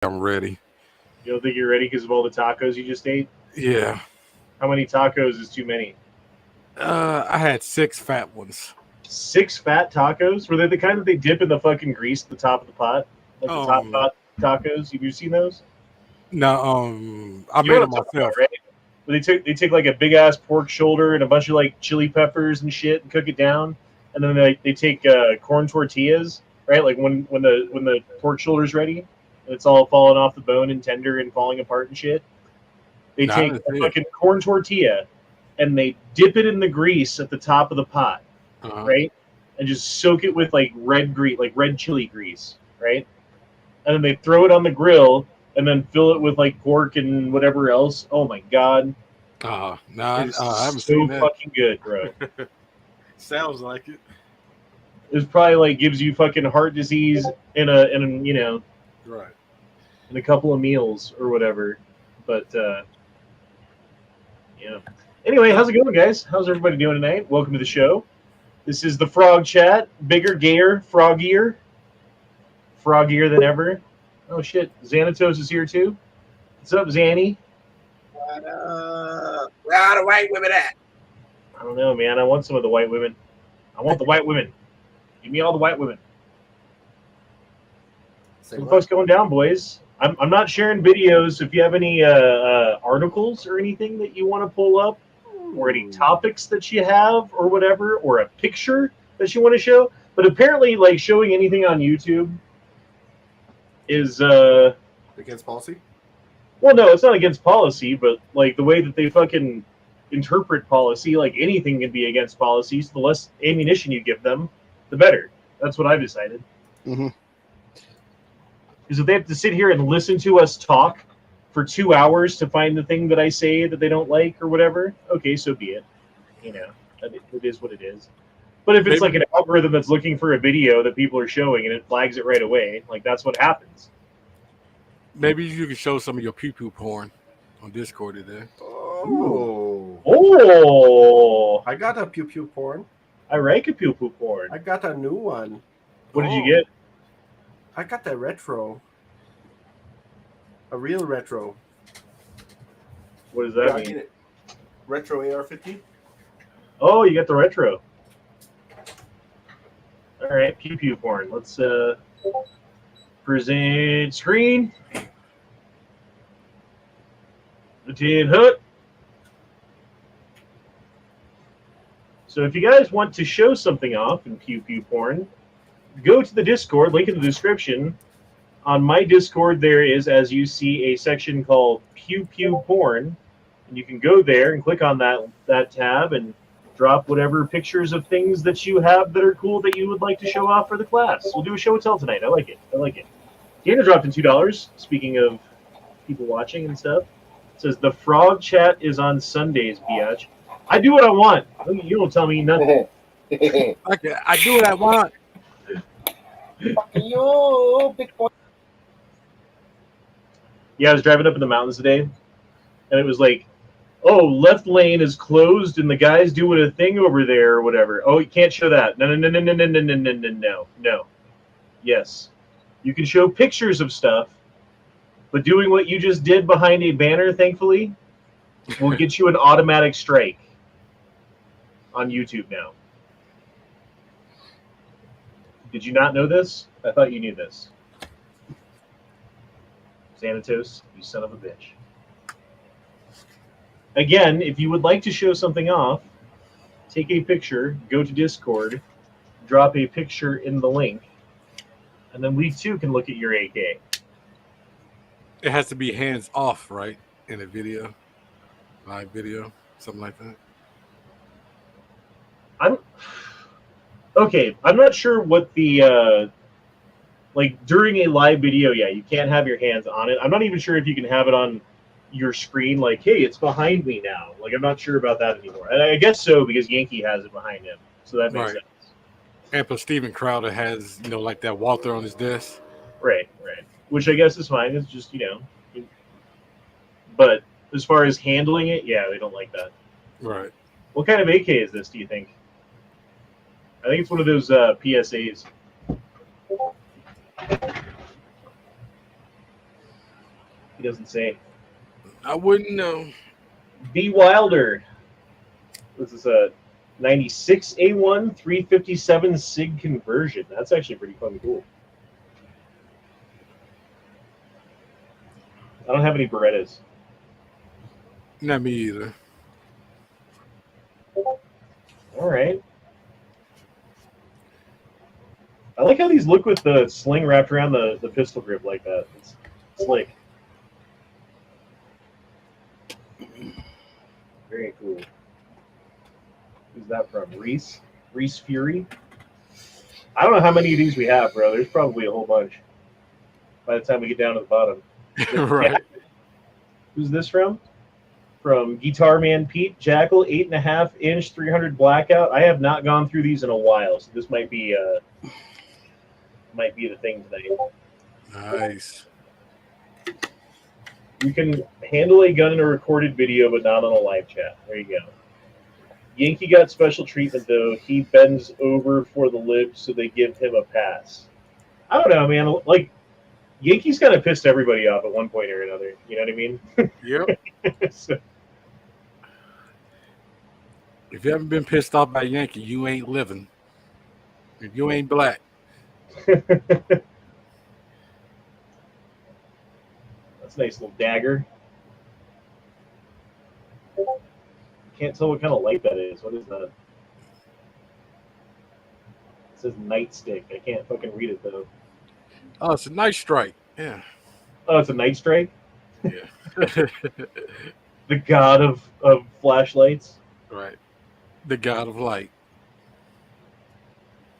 I'm ready. You don't think you're ready because of all the tacos you just ate? Yeah. How many tacos is too many? I had 6 fat ones. 6 fat tacos? Were they the kind that they dip in the fucking grease at the top of the pot? Like the top Um, pot tacos? Have you seen those? no, I You know made what them I'm talking about, myself. right? Where they take like a big ass pork shoulder and a bunch of like chili peppers and shit and cook it down, and then they take corn tortillas, right? Like when the pork shoulder's ready, and it's all falling off the bone and tender and falling apart and shit. They No, I take didn't a see it. fucking corn tortilla and they dip it in the grease at the top of the pot, Uh-huh. right? And just soak it with like red grease, like red chili grease, right? And then they throw it on the grill and then fill it with like pork and whatever else. Oh my god, No, it I is haven't seen so that. fucking good, bro. Sounds like it. It's probably like gives you fucking heart disease in a Right. in a couple of meals or whatever. But yeah. Anyway, how's So, it going, guys? How's everybody doing tonight? Welcome to the show. This is the Frog Chat. Bigger, gayer, froggier than ever. Oh shit, Xanatos is here too. What's up, Zanny? Where are the white women at? I don't know, man. I want some of the white women. I want the white women. Give me all the white women. Say What the what? fuck's going down, boys? I'm not sharing videos. If you have any articles or anything that you want to pull up, or any topics that you have, or whatever, or a picture that you want to show, but apparently, like showing anything on YouTube is Against policy? well, no, it's not against policy, but like the way that they fucking interpret policy, like anything can be against policy. So the less ammunition you give them, the better. That's what I've decided. Mm-hmm. Because if they have to sit here and listen to us talk for 2 hours to find the thing that I say that they don't like or whatever, okay, so be it. You know, it is what it is. But if it's maybe like an algorithm that's looking for a video that people are showing and it flags it right away, like that's what happens. maybe you can show some of your pew pew porn on Discord today. Oh. Oh, I got a pew pew porn. I like a poo poo porn. I got a new one. What did you Oh, get? I got the retro. A real retro. What does that Yeah, I mean? get it. Retro AR-15. Oh, you got the retro. All right, pew pew porn. Let's present screen. The tin hook. So if you guys want to show something off in pew pew porn, go to the Discord. Link in the description. On my Discord, there is, as you see, a section called Pew Pew Porn, and you can go there and click on that tab and drop whatever pictures of things that you have that are cool that you would like to show off for the class. We'll do a show and tell tonight. I like it. I like it. Dana dropped in $2. Speaking of people watching and stuff, it says the Frog Chat is on Sundays, biatch. I do what I want. You don't tell me nothing. I do what I want. You big boy. Yeah, I was driving up in the mountains today, and it was like, oh, left lane is closed, and the guy's doing a thing over there or whatever. Oh, you can't show that. No, no, no, no, no, no, no, no, no, no, no. Yes, you can show pictures of stuff, but doing what you just did behind a banner, thankfully, will get you an automatic strike on YouTube now. Did you not know this? I thought you knew this. Xanatos, you son of a bitch. Again, if you would like to show something off, take a picture, go to Discord, drop a picture in the link, and then we too can look at your AK. It has to be hands off, right? In a video, live video, something like that. I'm not sure what the like during a live video. Yeah, you can't have your hands on it. I'm not even sure if you can have it on your screen. Like, hey, it's behind me now. Like, I'm not sure about that anymore. And I guess so because Yankee has it behind him, so that makes sense. And plus, Steven Crowder has like that Walther on his desk. Right. Which I guess is fine. It's just but as far as handling it, yeah, they don't like that. Right. What kind of AK is this? Do you think? I think it's one of those PSAs. He doesn't say. I wouldn't know. B. Wilder. This is a 96 A1 357 SIG conversion. That's actually pretty fun and cool. I don't have any Berettas. Not me either. All right. I like how these look with the sling wrapped around the pistol grip like that. It's slick. Very cool. Who's that from? Reese? Reese Fury? I don't know how many of these we have, bro. There's probably a whole bunch by the time we get down to the bottom. Right. Who's this from? From Guitar Man Pete Jackal, 8.5 inch, 300 blackout. I have not gone through these in a while, so this might be the thing tonight. Nice. You can handle a gun in a recorded video, but not on a live chat. There you go. Yankee got special treatment though. He bends over for the lip, so they give him a pass. I don't know, man. Like Yankee's kind of pissed everybody off at one point or another. You know what I mean? Yep. So, If you haven't been pissed off by Yankee, you ain't living. If you ain't black. that's a nice little dagger. Can't tell what kind of light that is. What is that? It says nightstick. I can't fucking read it though. Oh, it's a nice strike. Yeah. Oh, it's a night strike. Yeah. The god of flashlights. Right. The god of light.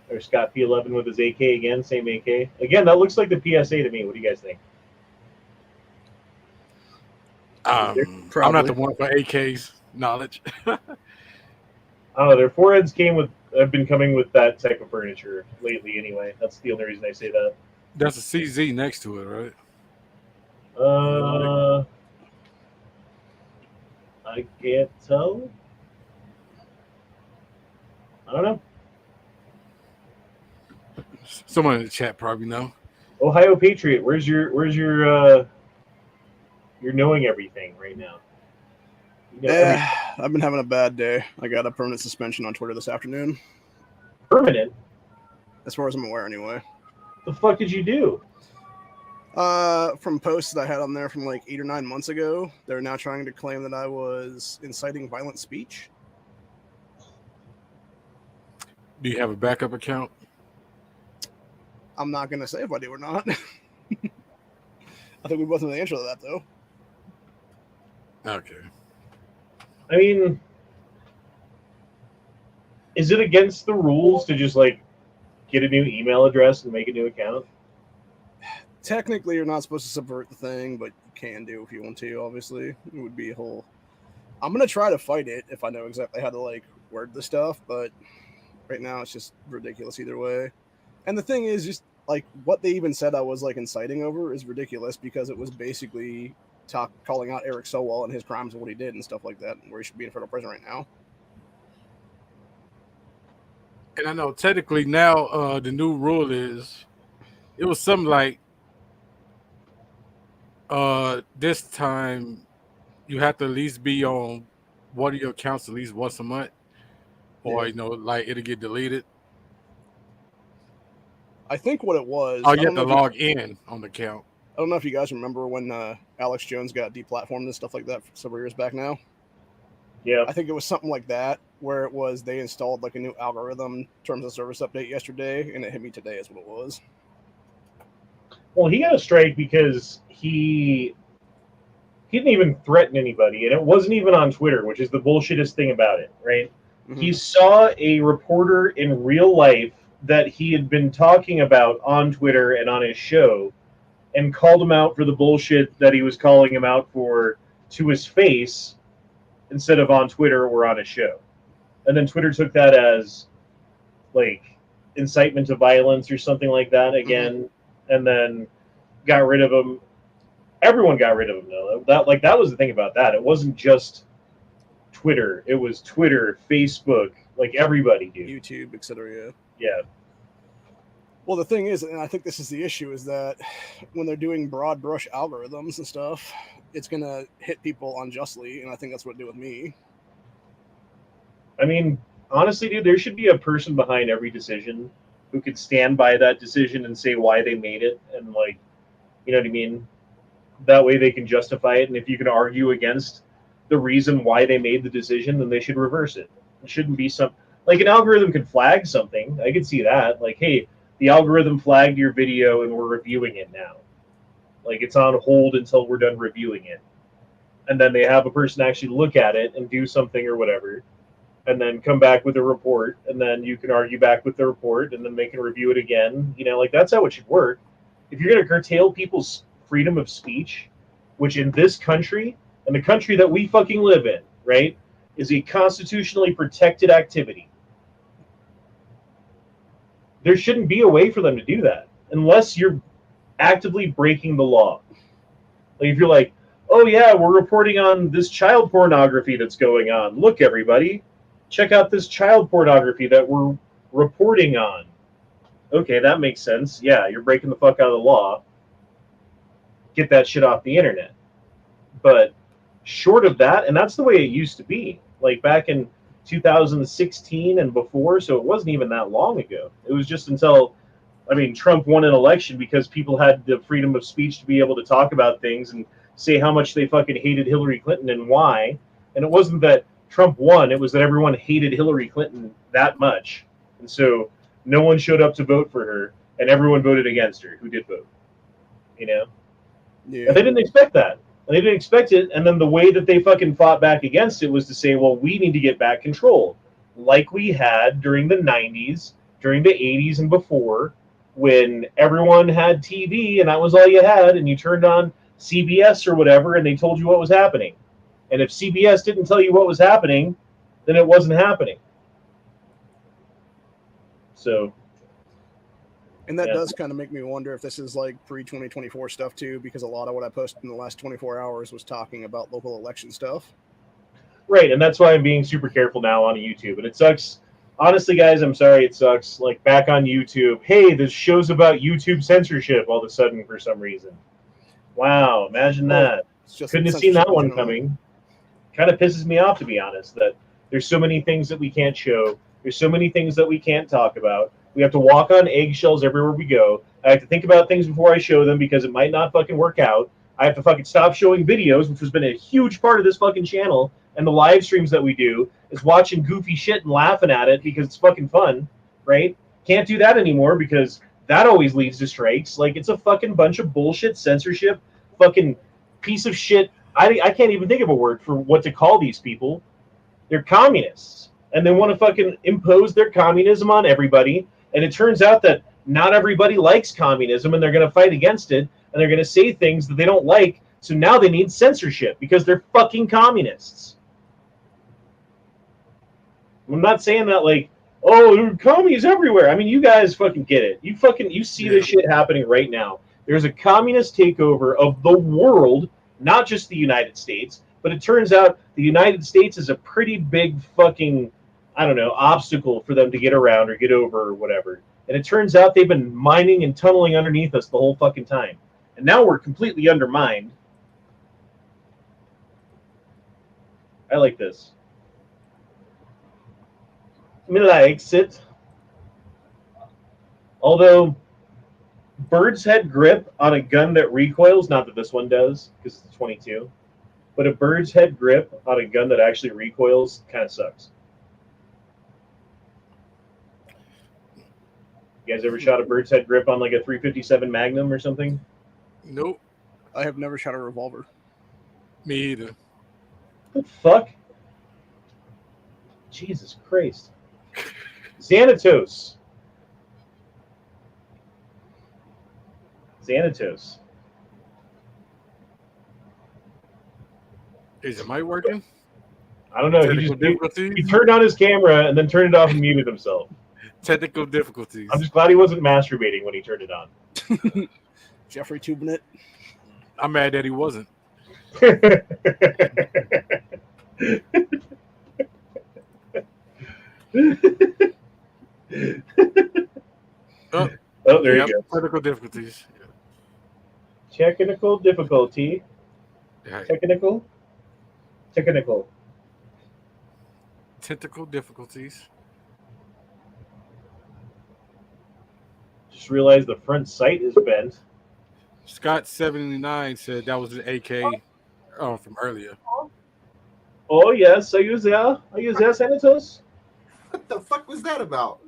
There's Scott P11 with his AK again. Same AK. Again, that looks like the PSA to me. What do you guys think? I'm not the one for AK's knowledge. I don't know. Their foreheads have been coming with that type of furniture lately. Anyway, that's the only reason I say that. That's a CZ next to it, right? I can't tell. I don't know. Someone in the chat probably know. Ohio Patriot, where's your you're knowing everything right now. You know everything. I've been having a bad day. I got a permanent suspension on Twitter this afternoon. Permanent? As far as I'm aware, anyway. The fuck did you do? From posts that I had on there from like 8 or 9 months ago, they're now trying to claim that I was inciting violent speech. Do you have a backup account? I'm not going to say if I do or not. I think we both know the answer to that, though. Okay. I mean, is it against the rules to just like get a new email address and make a new account? Technically, you're not supposed to subvert the thing, but you can do if you want to, obviously. It would be a whole... I'm going to try to fight it if I know exactly how to, like, word the stuff, but right now it's just ridiculous either way. And the thing is, just, like, what they even said I was, like, inciting over is ridiculous because it was basically calling out Eric Sowell and his crimes and what he did and stuff like that, where he should be in federal prison right now. And I know technically now the new rule is it was something like this time you have to at least be on one of your accounts at least once a month, or you know, like it'll get deleted. I think what it was. Oh, you have to log in on the account. I don't know if you guys remember when Alex Jones got deplatformed and stuff like that several years back now. Yeah. I think it was something like that, where it was they installed like a new algorithm terms of service update yesterday, and it hit me today is what it was. Well, he got a strike because he didn't even threaten anybody, and it wasn't even on Twitter, which is the bullshittest thing about it, right? Mm-hmm. He saw a reporter in real life that he had been talking about on Twitter and on his show, and called him out for the bullshit that he was calling him out for to his face instead of on Twitter or on his show. And then Twitter took that as like incitement to violence or something like that again, and then got rid of him. Everyone got rid of him though. That was the thing about that. It wasn't just Twitter. It was Twitter, Facebook, like everybody, dude. YouTube, etc. Yeah. Well, the thing is, and I think this is the issue, is that when they're doing broad brush algorithms and stuff, it's going to hit people unjustly, and I think that's what it did with me. I mean, honestly, dude, there should be a person behind every decision who could stand by that decision and say why they made it, and like, you know what I mean? That way they can justify it, and if you can argue against the reason why they made the decision, then they should reverse it. It shouldn't be some like an algorithm could flag something. I could see that. Like, hey, the algorithm flagged your video and we're reviewing it now. Like it's on hold until we're done reviewing it. And then they have a person actually look at it and do something or whatever. And then come back with a report, and then you can argue back with the report, and then they can review it again. You know, like that's how it should work. If you're going to curtail people's freedom of speech, which in this country, and the country that we fucking live in, right, is a constitutionally protected activity, there shouldn't be a way for them to do that unless you're actively breaking the law. Like if you're like, oh yeah, we're reporting on this child pornography that's going on. Look, everybody, check out this child pornography that we're reporting on. Okay, that makes sense. Yeah, you're breaking the fuck out of the law. Get that shit off the internet. But short of that, and that's the way it used to be, like back in 2016 and before, so it wasn't even that long ago. It was just until, I mean, Trump won an election because people had the freedom of speech to be able to talk about things and say how much they fucking hated Hillary Clinton and why. And it wasn't that Trump won, it was that everyone hated Hillary Clinton that much. And so no one showed up to vote for her, and everyone voted against her who did vote. You know? Yeah. And they didn't expect that. And they didn't expect it, and then the way that they fucking fought back against it was to say, well, we need to get back control. Like we had during the 90s, during the 80s and before, when everyone had TV and that was all you had, and you turned on CBS or whatever, and they told you what was happening. And if CBS didn't tell you what was happening, then it wasn't happening. So... And that Yeah. does kind of make me wonder if this is like pre-2024 stuff too, because a lot of what I posted in the last 24 hours was talking about local election stuff. Right, and that's why I'm being super careful now on YouTube. And it sucks. Honestly, guys, I'm sorry it sucks. Like, back on YouTube, hey, this show's about YouTube censorship all of a sudden for some reason. Wow, imagine that. It's just Couldn't have seen that censorship in one general. coming. Kind of pisses me off, to be honest, that there's so many things that we can't show. There's so many things that we can't talk about. We have to walk on eggshells everywhere we go. I have to think about things before I show them because it might not fucking work out. I have to fucking stop showing videos, which has been a huge part of this fucking channel, and the live streams that we do, is watching goofy shit and laughing at it because it's fucking fun, right? Can't do that anymore because that always leads to strikes. Like, it's a fucking bunch of bullshit, censorship, fucking piece of shit. I can't even think of a word for what to call these people. They're communists, and they want to fucking impose their communism on everybody. And it turns out that not everybody likes communism, and they're going to fight against it, and they're going to say things that they don't like. So now they need censorship because they're fucking communists. I'm not saying that like, oh, there are commies everywhere. I mean, you guys fucking get it. You see this shit happening right now. There's a communist takeover of the world, not just the United States, but it turns out the United States is a pretty big fucking, I don't know, obstacle for them to get around or get over or whatever. And it turns out they've been mining and tunneling underneath us the whole fucking time. And now we're completely undermined. I like this. Me likes it. Although, bird's head grip on a gun that recoils, not that this one does, because it's 22, but a bird's head grip on a gun that actually recoils kind of sucks. You guys ever shot a bird's head grip on like a 357 Magnum or something? Nope, I have never shot a revolver. me either. What the fuck? Jesus Christ. Xanatos. Xanatos. Is the mic working? I don't know. Technical He difficulties. turned on his camera and then turned it off and muted himself. Technical difficulties. I'm just glad he wasn't masturbating when he turned it on. Jeffrey tubing it. I'm mad that he wasn't. Oh, Oh, there Yep, you go. technical difficulties. Technical difficulty. Yeah. Technical. Technical difficulties. Just realized the front sight is bent. Scott79 said that was an AK from earlier. Oh yes, I use senators. What the fuck was that about?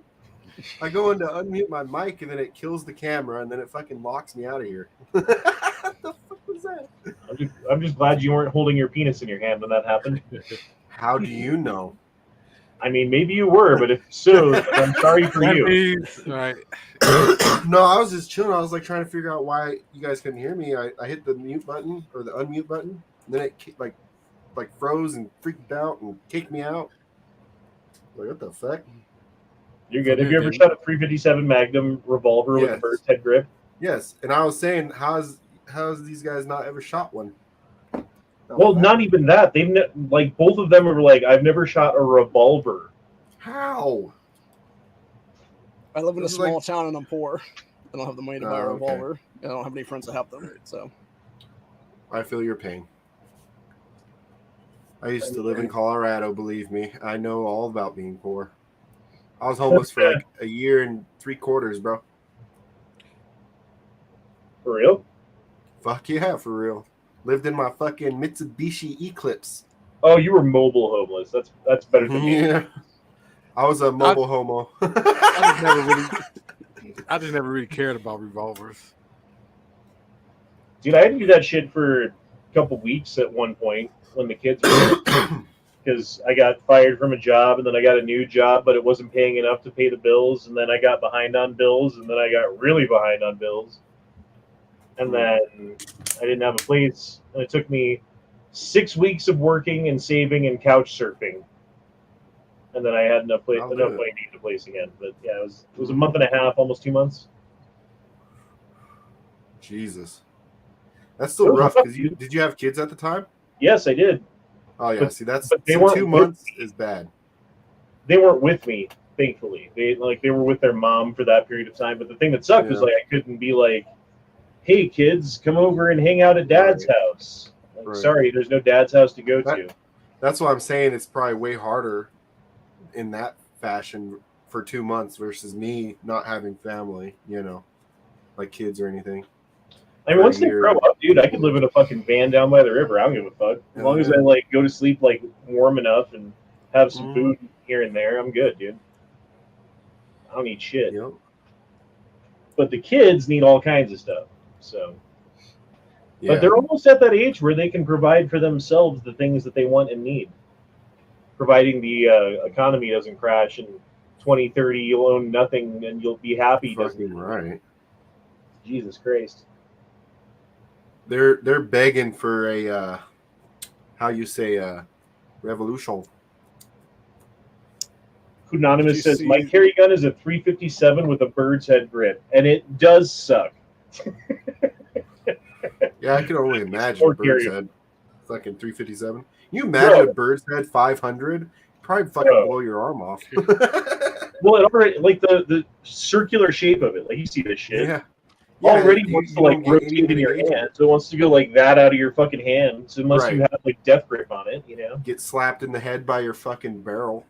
I go in to unmute my mic and then it kills the camera and then it fucking locks me out of here. What the fuck was that? I'm just glad you weren't holding your penis in your hand when that happened. How do you know? I mean, maybe you were, but if so, I'm sorry for That you. means, right. No, I was just chilling. I was like trying to figure out why you guys couldn't hear me. I hit the mute button or the unmute button, and then it like froze and freaked out and kicked me out. Like, what the fuck? You're good. Have you ever shot a 357 Magnum revolver with a Yes. bird's head grip? Yes, and I was saying, how's these guys not ever shot one? Well, not even that. They've like both of them are like, I've never shot a revolver. How? I live in a This is small like- town and I'm poor. I don't have the money to buy a Oh, okay. revolver. And I don't have any friends to help them. So I feel your pain. I used to live in Colorado, believe me. I know all about being poor. I was homeless for like a year and 3/4, bro. For real? Fuck yeah, for real. Lived in my fucking Mitsubishi Eclipse. Oh, you were mobile homeless. That's better than me. Yeah. I was a mobile homo. I just never really cared about revolvers. Dude, I had to do that shit for a couple weeks at one point when the kids were because I got fired from a job and then I got a new job, but it wasn't paying enough to pay the bills, and then I got behind on bills, and then I got really behind on bills. And then I didn't have a place, and it took me 6 weeks of working and saving and couch surfing. And then I had enough money to need the place again. But yeah, it was a month and a half, almost 2 months. Jesus. That's still rough because did you have kids at the time? Yes, I did. Oh yeah, But- see that's but they see, weren't 2 with months is bad. They weren't with me, thankfully. They were with their mom for that period of time. But the thing that sucked was Yeah. like I couldn't be like, "Hey kids, come over and hang out at Dad's house." Like, Right. sorry, there's no Dad's house to go to. That's why I'm saying it's probably way harder in that fashion for 2 months versus me not having family, you know, like kids or anything. I mean, once they grow up, dude, I could live in a fucking van down by the river. I don't give a fuck. As long as I like go to sleep like warm enough and have some food here and there, I'm good, dude. I don't need shit. Yep. But the kids need all kinds of stuff. So, Yeah. but they're almost at that age where they can provide for themselves the things that they want and need, providing the economy doesn't crash in 2030. You'll own nothing and you'll be happy. Fucking right. Jesus Christ. They're begging for a how you say revolution. Anonymous says my carry gun is a 357 with a bird's head grip, and it does suck. Yeah, I can only imagine a bird's head. Fucking 357. You imagine a bird's head 500? Probably fucking blow your arm off. Well, it already like the circular shape of it. Like you see this shit. Yeah. Already wants to like rotate in your hand, so it wants to go like that out of your fucking hand. So unless you have like death grip on it, you know. Get slapped in the head by your fucking barrel.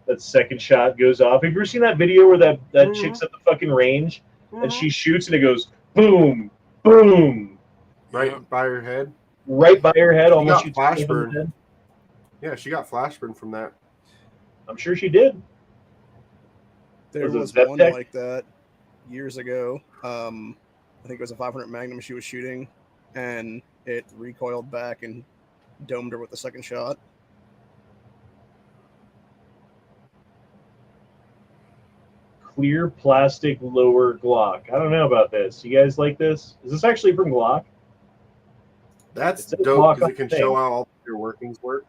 That second shot goes off. Have you ever seen that video where that chick's at the fucking range and she shoots and it goes boom, boom, right by her head? Right by her head, She almost got flash burn. Yeah, she got flash burn from that. I'm sure she did. There was one like that years ago. I think it was a 500 Magnum she was shooting, and it recoiled back and domed her with the second shot. Clear plastic lower Glock. I don't know about this. You guys like this? Is this actually from Glock? That's dope because it can show how all your workings work.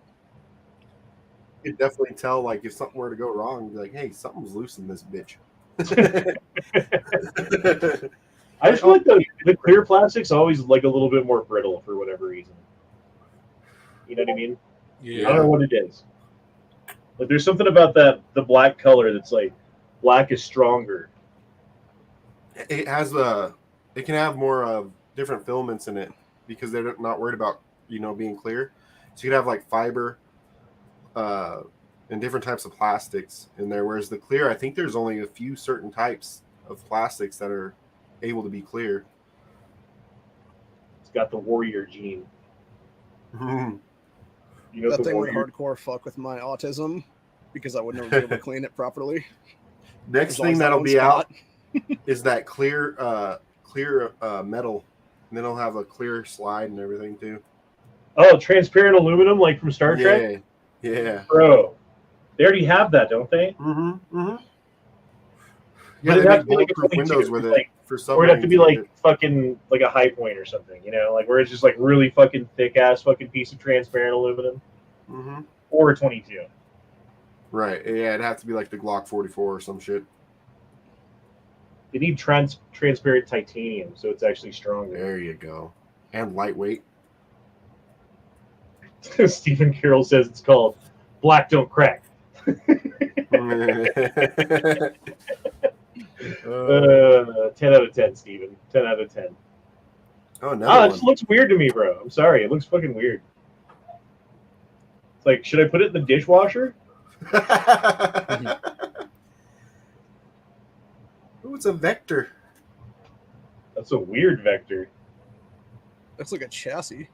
You can definitely tell, like, if something were to go wrong, be like, hey, something's loose in this bitch. I just feel like the clear plastic's always like a little bit more brittle for whatever reason. You know what I mean? Yeah. I don't know what it is. But there's something about the black color that's like black is stronger. It has it can have more different filaments in it because they're not worried about being clear. So you could have like fiber and different types of plastics in there. Whereas the clear, I think there's only a few certain types of plastics that are able to be clear. It's got the warrior gene. Mhm. You know That the thing would warrior. hardcore fuck with my autism because I would never be able to clean it properly. Next As long thing as that that'll one be spot. out is that clear metal, and then it'll have a clear slide and everything too. Oh, transparent aluminum, like from Star Trek, Yeah. bro. They already have that, don't they? Mm-hmm. Mm-hmm. Yeah, But they it'd have make to be like a bulletproof 22, windows with it like, for or it'd have to submarines be and like shit. fucking like a high point or something, like where it's just like really fucking thick ass fucking piece of transparent aluminum, Mm-hmm. or a 22. Right. Yeah, it'd have to be like the Glock 44 or some shit. They need transparent titanium, so it's actually stronger. There you go. And lightweight. Stephen Carroll says it's called Black Don't Crack. 10 out of 10, Stephen. 10 out of 10. Oh, Ah, another it just looks weird to me, bro. I'm sorry. It looks fucking weird. It's like, should I put it in the dishwasher? one. Oh, it's a vector. That's a weird vector. That's like a chassis.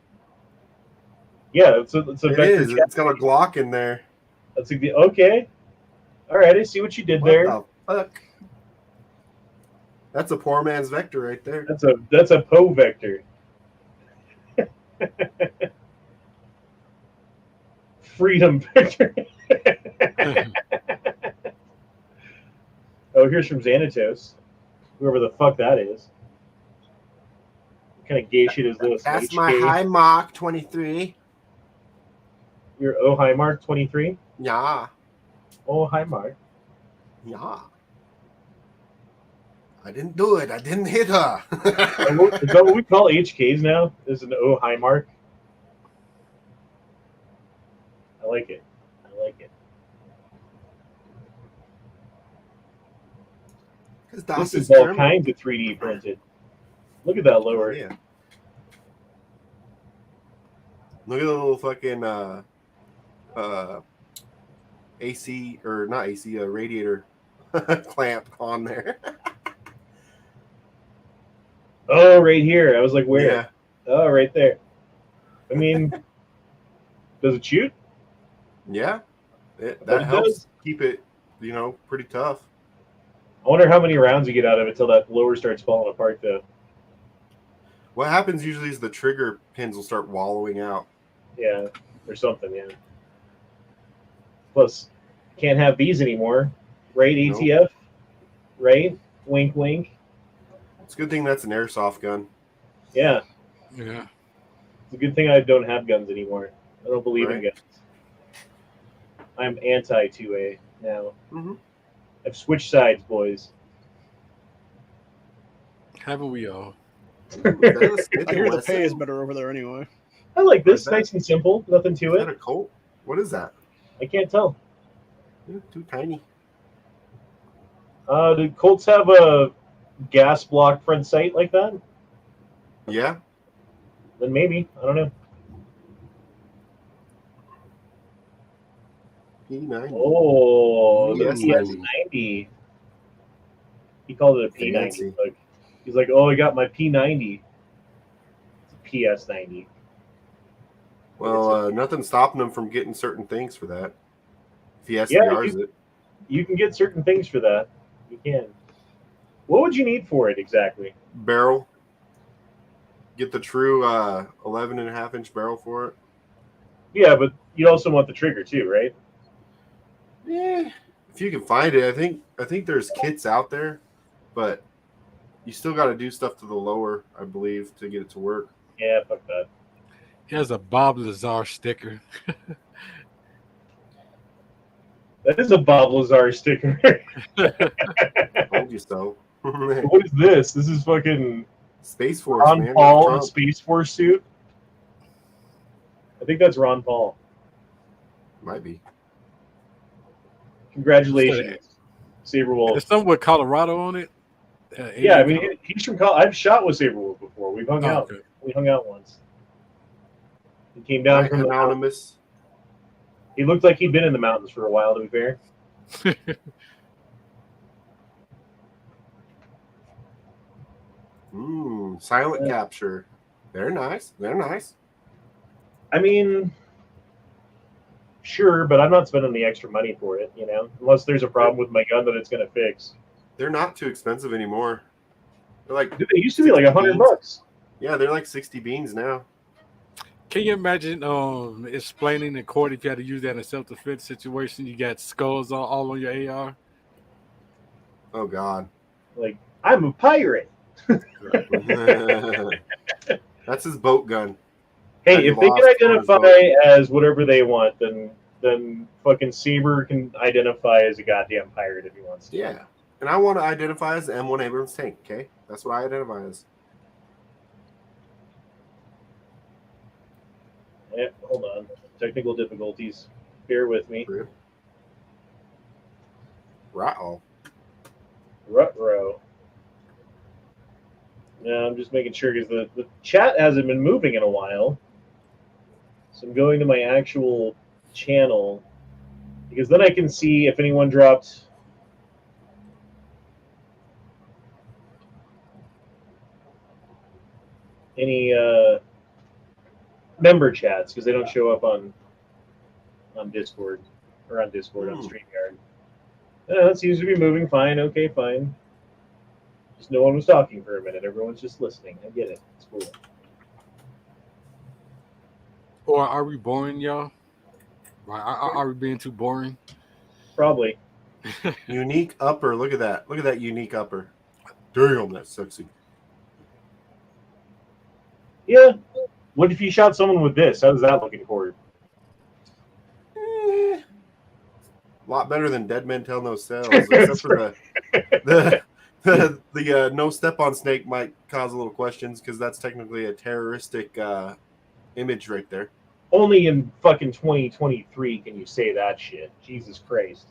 Yeah, it's a It vector. is. It's got a Glock in there. That's okay. All right, I see what you did What there. the fuck? That's a poor man's vector right there. That's a Poe vector. Freedom vector. Oh, here's from Xanatos. Whoever the fuck that is. What kind of gay shit is this? That's HK? my high mark 23. Your Oh Hi Mark 23? Yeah. Oh Hi Mark. Yeah. I didn't do it. I didn't hit her. Is that what we call HKs now? Is an Oh Hi Mark? I like it. I like it. This is all kinds of 3D printed. Look at that lower. Yeah. Look at the little fucking AC or not AC, radiator clamp on there. Oh, right here. I was like, where? Yeah. Oh, right there. I mean, does it shoot? Yeah. But That it helps does. keep it, pretty tough. I wonder how many rounds you get out of it till that lower starts falling apart, though. What happens usually is the trigger pins will start wallowing out. Yeah, or something, yeah. Plus, can't have these anymore. Right, Nope. ATF? Right? Wink, wink. It's a good thing that's an airsoft gun. Yeah. Yeah. It's a good thing I don't have guns anymore. I don't believe in Right. guns. I'm anti-2A now. Mm-hmm. I've switched sides, boys. Haven't we all? I hear the pay is better over there anyway. I like this. Like that. Nice and simple. Nothing to Is that it. a Colt? What is that? I can't tell. Too tiny. Do Colts have a gas block front sight like that? Yeah. Then maybe. I don't know. P90. Oh, the PS90. PS90. He called it a P90. Fancy. He's like, oh, I got my P90. It's a PS90. Well, nothing's stopping them from getting certain things for that. If he Yeah, SDRs it. You can get certain things for that. You can. What would you need for it exactly? Barrel. Get the true 11.5-inch barrel for it. Yeah, but you also want the trigger too, right? Yeah. If you can find it, I think there's kits out there, but you still got to do stuff to the lower, I believe, to get it to work. Yeah, fuck that. He has a Bob Lazar sticker. That is a Bob Lazar sticker. Told you so. What is this? This is fucking Space Force, Ron man. Paul in a Trump. Space Force suit. I think that's Ron Paul. Might be. Congratulations, Saber Wolf. There's something with Colorado on it. Yeah, I mean, he's from college. I've shot with Saberwolf before. We've hung out. Okay. We hung out once. He came down from the mountains. Anonymous. He looked like he'd been in the mountains for a while, to be fair. Silent capture. They're nice. They're nice. I mean, sure, but I'm not spending the extra money for it, unless there's a problem with my gun that it's going to fix. They're not too expensive anymore. They're like Dude, they used to be like $100. Yeah, they're like 60 beans now. Can you imagine explaining in court if you had to use that in a self-defense situation? You got skulls all on your AR. Oh God. Like, I'm a pirate. That's his boat gun. Hey, if they can identify as whatever they want, then fucking Saber can identify as a goddamn pirate if he wants to. Yeah. And I want to identify as the M1 Abrams tank, okay? That's what I identify as. Yeah, hold on. Technical difficulties. Bear with me. Right-o. Ruh-roh. Yeah, I'm just making sure because the chat hasn't been moving in a while. So I'm going to my actual channel because then I can see if anyone dropped any member chats because they don't show up on Discord or on Discord on StreamYard. It seems to be moving fine. Okay, fine. Just no one was talking for a minute. Everyone's just listening. I get it. It's cool. Or are we boring, y'all? Are we being too boring? Probably. Unique upper. Look at that. Look at that unique upper. Damn, that's sexy. Yeah. What if you shot someone with this? How's that looking for you? A lot better than Dead Men Tell No Sales, except for the no step on snake might cause a little questions because that's technically a terroristic image right there. Only in fucking 2023 can you say that shit. Jesus Christ.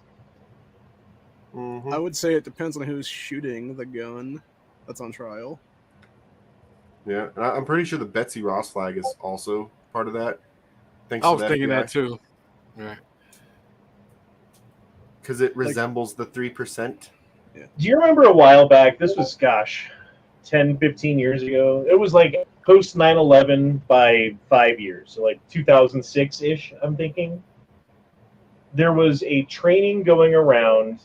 I would say it depends on who's shooting the gun that's on trial. Yeah, and I'm pretty sure the Betsy Ross flag is also part of that. I was thinking that too. Yeah. Because it resembles the 3%. Yeah. Do you remember a while back? This was, 10, 15 years ago. It was like post 9/11 by 5 years. So like 2006-ish, I'm thinking. There was a training going around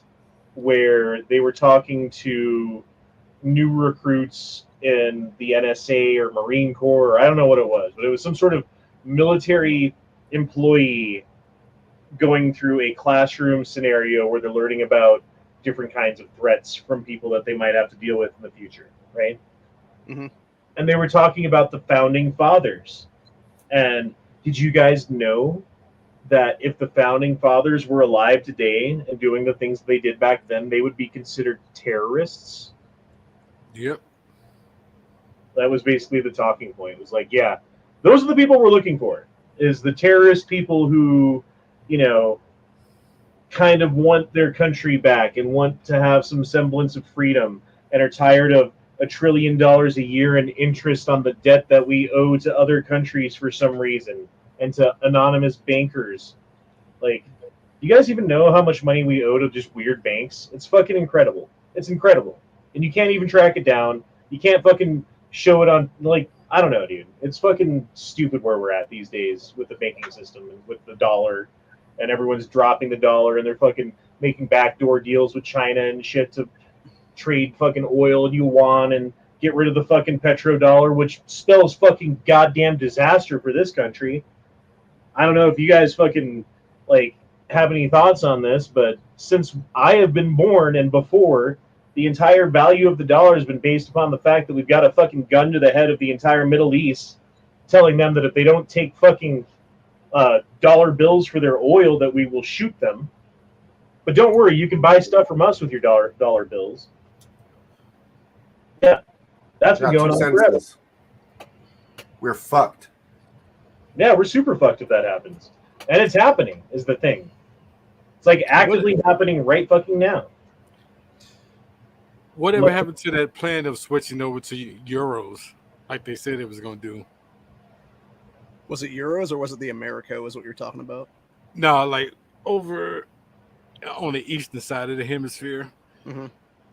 where they were talking to new recruits in the NSA or Marine Corps, or I don't know what it was, but it was some sort of military employee going through a classroom scenario where they're learning about different kinds of threats from people that they might have to deal with in the future, right? Mm-hmm. And they were talking about the founding fathers. And did you guys know that if the founding fathers were alive today and doing the things they did back then, they would be considered terrorists? Yep. That was basically the talking point. It was like, yeah, those are the people we're looking for, is the terrorist people who, kind of want their country back and want to have some semblance of freedom and are tired of $1 trillion a year in interest on the debt that we owe to other countries for some reason and to anonymous bankers. Like, you guys even know how much money we owe to just weird banks? It's fucking incredible. It's incredible. And you can't even track it down. You can't fucking show it on, I don't know, dude. It's fucking stupid where we're at these days with the banking system and with the dollar. And everyone's dropping the dollar and they're fucking making backdoor deals with China and shit to trade fucking oil and yuan and get rid of the fucking petrodollar, which spells fucking goddamn disaster for this country. I don't know if you guys fucking, have any thoughts on this, but since I have been born and before, the entire value of the dollar has been based upon the fact that we've got a fucking gun to the head of the entire Middle East telling them that if they don't take fucking dollar bills for their oil, that we will shoot them. But don't worry, you can buy stuff from us with your dollar bills. Yeah, that's been going on forever. We're fucked. Yeah, we're super fucked if that happens. And it's happening, is the thing. It's actively happening right fucking now. Whatever Look, happened to that plan of switching over to euros, like they said it was going to do? Was it euros or was it the America? Was what you're talking about? No, like over on the eastern side of the hemisphere, Mm-hmm.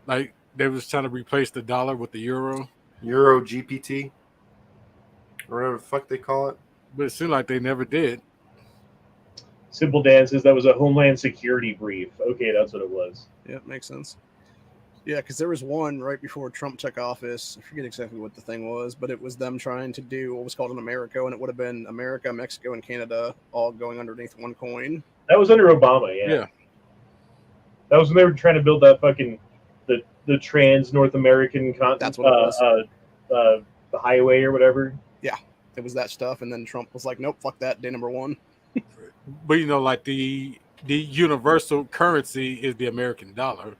like they was trying to replace the dollar with the euro, Euro GPT, or whatever the fuck they call it. but it seemed like they never did. Simple Dan says that was a Homeland Security brief. Okay, that's what it was. Yeah, makes sense. Yeah, because there was one right before Trump took office. I forget exactly what the thing was, but it was them trying to do what was called an America, and it would have been America, Mexico, and Canada all going underneath one coin. That was under Obama, yeah. Yeah. That was when they were trying to build that fucking the trans North American That's what it was. The highway or whatever. It was that stuff, and then Trump was like, "Nope, fuck that." Day number one. But you know, like the universal currency is the American dollar.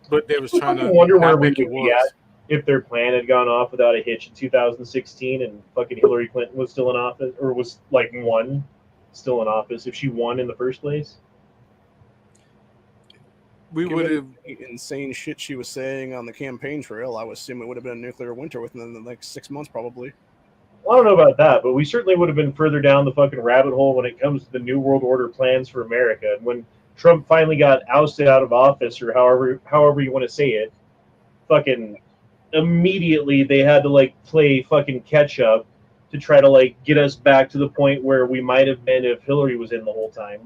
But they was I trying to wonder where not we make would it be worse. at if their plan had gone off without a hitch in 2016 and fucking Hillary Clinton was still in office, or was like still in office, if she won in the first place. We would have. Given the insane shit she was saying on the campaign trail, I would assume it would have been a nuclear winter within the next 6 months, probably. Well, I don't know about that, but we certainly would have been further down the fucking rabbit hole when it comes to the New World Order plans for America. And when Trump finally got ousted out of office, or however you want to say it, fucking immediately they had to like play fucking catch up to try to like get us back to the point where we might have been if Hillary was in the whole time.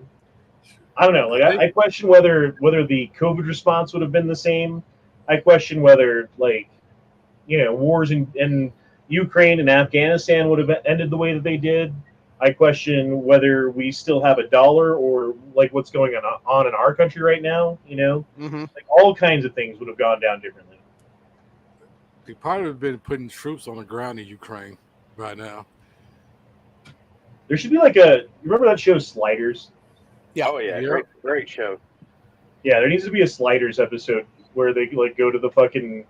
I don't know. Like I question whether the COVID response would have been the same. I question whether wars in Ukraine and Afghanistan would have ended the way that they did. I question whether we still have a dollar or like what's going on in our country right now. Mm-hmm. Like all kinds of things would have gone down differently. They probably have been putting troops on the ground in Ukraine right now. There should be like you remember that show Sliders? Yeah. Oh yeah, Yep. great show. Yeah, there needs to be a Sliders episode where they like go to the fucking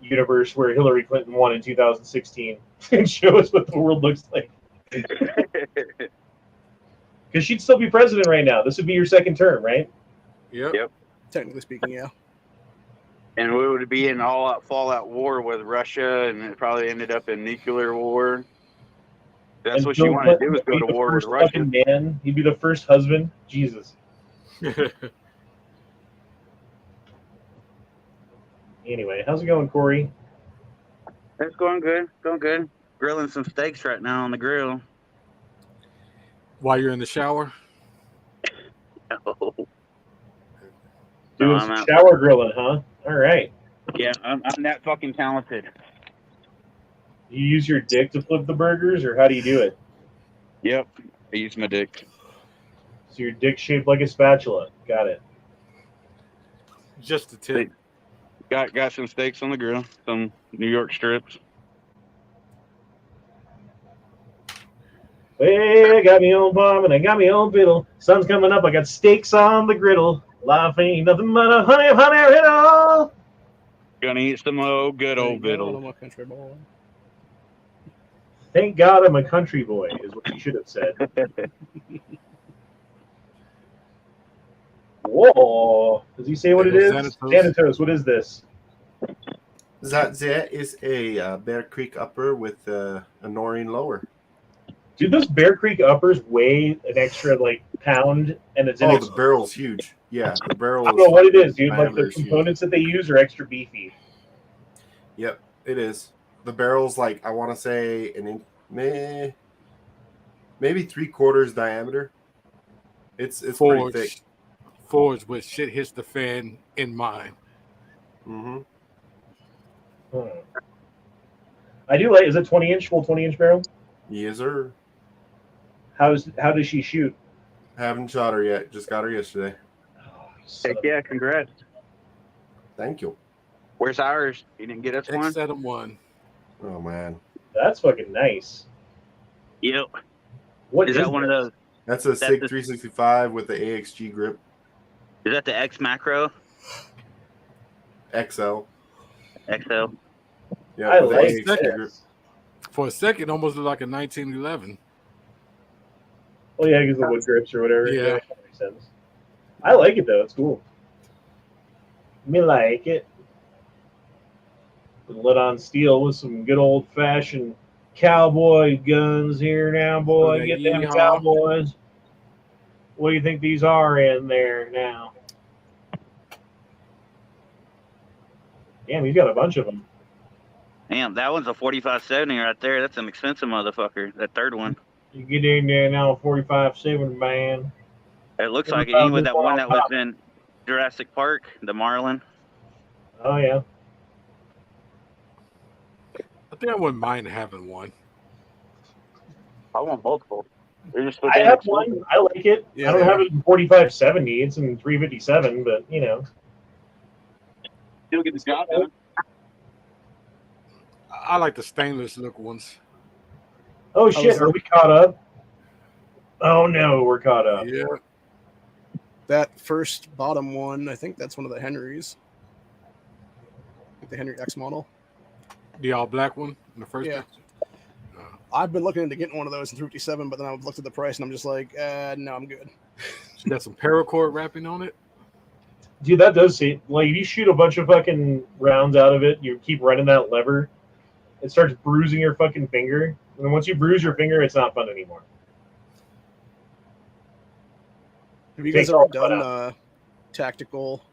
universe where Hillary Clinton won in 2016 and show us what the world looks like. Because she'd still be president right now. This would be your second term, right? Yep. Yep. Technically speaking, yeah. And we would be in all-out fallout war with Russia, and it probably ended up in nuclear war. That's And what Bill she wanted to Clinton do, was would go be to the war with first Russia. fucking man. He'd be the first husband. Jesus. Anyway, how's it going, Corey? It's going good, Grilling some steaks right now on the grill. While you're in the shower. Doing I'm some out. shower grilling, huh? All right. Yeah, I'm that fucking talented. You use your dick to flip the burgers, or how do you do it? Yep, I use my dick. So your dick shaped like a spatula. Got it. Just a tip. Got some steaks on the grill, some New York strips. Hey, I got me own farm and I got me own fiddle. Sun's coming up, I got steaks on the griddle. Life ain't nothing but a honey riddle. Gonna eat some good old Biddle. biddle. Country boy. Thank God I'm a country boy, is what you should have said. Whoa. Does he say what it is? Xanatos, what is this? That is a Bear Creek upper with a Noreen lower. Dude, those Bear Creek uppers weigh an extra like pound, and it's Oh, the barrel's huge. Yeah, the barrel. I don't know what it is, dude. Like diameter the is huge. components that they use are extra beefy. Yep, it is. The barrel's like, I want to say an inch, maybe 3/4 diameter. It's pretty thick. Forge with shit hits the fan in mine. Mm-hmm. I do like. Is it 20-inch, full 20-inch barrel? Yes, sir. How does she shoot? Haven't shot her yet. Just got her yesterday. Heck yeah, congrats. Thank you. Where's ours? You didn't get us one? X-1. Oh man, That's fucking nice. Yep. What Is that one of those? that's a SIG 365 with the AXG grip Is that the X macro? XL. XL? Yeah, I with the like AXG grip. this. For a second, almost looked like a 1911. Well, yeah, because the wood grips or whatever. Yeah. That makes sense. I like it though. It's cool. Me like it. Lit on steel with some good old fashioned cowboy guns here now, boy. that Get them yeehaw. cowboys. What do you think these are in there now? Damn, he's got a bunch of them. Damn, that one's a 4570 right there. That's an expensive motherfucker. That third one. You get in there now, 45-7 man. It looks like it. Even with that one that was in Jurassic Park, the Marlin. Oh yeah. I think I wouldn't mind having one. I want multiple. They're just I have one. I like it. Yeah, I don't they have are. it in 45-70. It's in 357, but you know. Still get the job done. I like the stainless look ones. Oh shit, are we caught up? Oh no, we're caught up. Yeah. That first bottom one, I think that's one of the Henrys. The Henry X model. The all black one in the first Yeah. picture. I've been looking into getting one of those in 357, but then I looked at the price and I'm just like, no, I'm good. She got some paracord wrapping on it. Dude, that does seem like if you shoot a bunch of fucking rounds out of it, you keep running that lever, it starts bruising your fucking finger. And then once you bruise your finger, it's not fun anymore. Have you Takes guys ever all the fun done tactical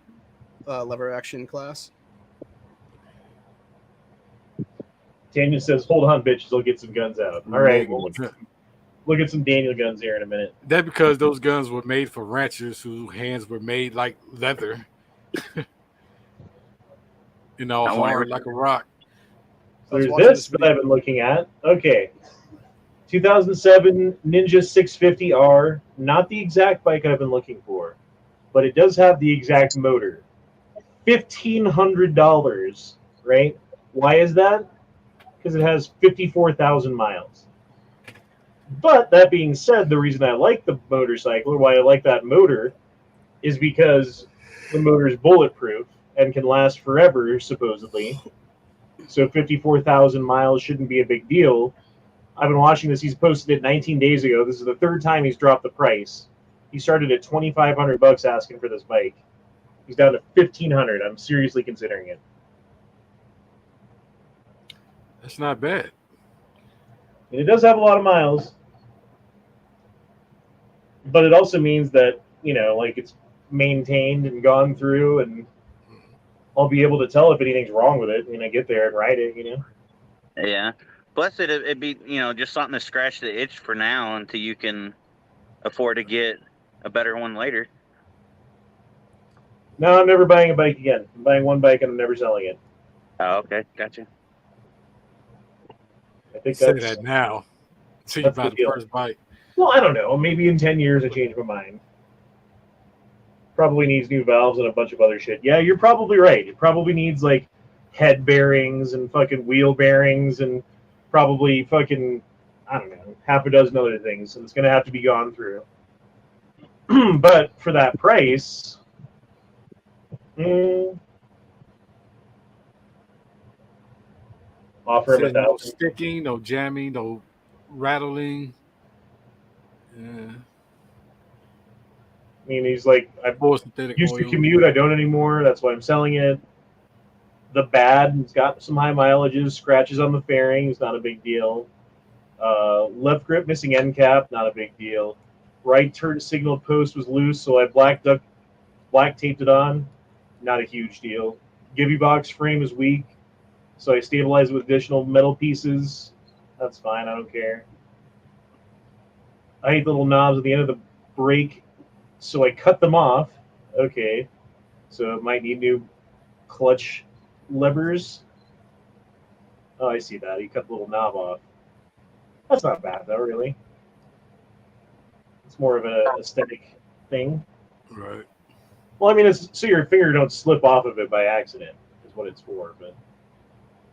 lever action class? Daniel says, "Hold on, bitches, I'll get some guns out." All right, we'll look at some Daniel guns here in a minute. That because those guns were made for ranchers whose hands were made like leather. Hard like a rock. So there's this that I've been looking at. Okay. 2007 Ninja 650R. Not the exact bike I've been looking for, but it does have the exact motor. $1,500, right? Why is that? Because it has 54,000 miles. But that being said, the reason I like the motorcycle, or why I like that motor, is because the motor is bulletproof and can last forever, supposedly. So 54,000 miles shouldn't be a big deal. I've been watching this. He's posted it 19 days ago. This is the third time he's dropped the price. He started at $2,500 asking for this bike. He's down to $1,500. I'm seriously considering it. That's not bad. And it does have a lot of miles. But it also means that, it's maintained and gone through, and I'll be able to tell if anything's wrong with it when I get there and ride it, Yeah. Plus, it'd be, just something to scratch the itch for now until you can afford to get a better one later. No, I'm never buying a bike again. I'm buying one bike and I'm never selling it. Oh, okay. Gotcha. I think Say that's that now. Until you that's buy the the deal. first bike. Well, I don't know. Maybe in 10 years I change my mind. Probably needs new valves and a bunch of other shit. Yeah, you're probably right. It probably needs like head bearings and fucking wheel bearings and probably fucking, I don't know, half a dozen other things. And it's going to have to be gone through. But for that price, offer him Says no $1,000. sticking, no jamming, no rattling. Yeah. I mean, he's like, I Full synthetic used to oil. commute. I don't anymore. That's why I'm selling it. The bad, it's got some high mileages, scratches on the fairings, not a big deal. Left grip missing end cap, not a big deal. Right turn signal post was loose, so I black taped it on, not a huge deal. Gibby box frame is weak, so I stabilized it with additional metal pieces. That's fine, I don't care. I hate little knobs at the end of the brake, so I cut them off. Okay, so it might need new clutch levers. Oh, I see that. He cut the little knob off. That's not bad, though, really. It's more of an aesthetic thing. Right. Well, I mean, it's so your finger don't slip off of it by accident, is what it's for, but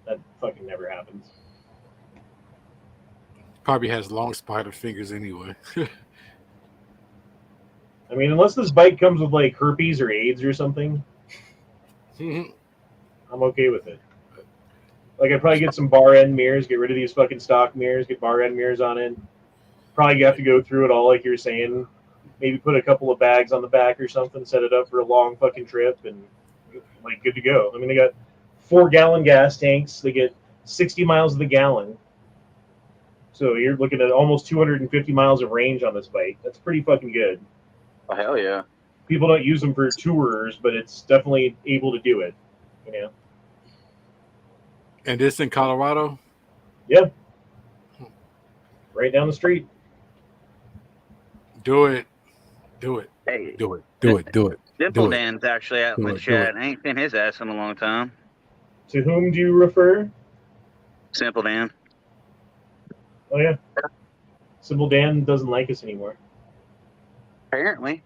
that fucking never happens. Probably has long spider fingers anyway. I mean, unless this bike comes with, like, herpes or AIDS or something, I'm okay with it. Like, I'd probably get some bar end mirrors, get rid of these fucking stock mirrors, get bar end mirrors on it. Probably have to go through it all like you're saying. Maybe put a couple of bags on the back or something, set it up for a long fucking trip, and, like, good to go. I mean, they got 4-gallon gas tanks. They get 60 miles of the gallon. So you're looking at almost 250 miles of range on this bike. That's pretty fucking good. Oh, hell yeah. People don't use them for tours, but it's definitely able to do it. You know. And this in Colorado? Yeah. Right down the street. Do it. Do it. Hey, Do it. Do it. Do it. Simple Do it. Dan's actually out in Do the it, do chat. I ain't seen his ass in a long time. To whom do you refer? Simple Dan. Oh yeah. Simple Dan doesn't like us anymore. Apparently.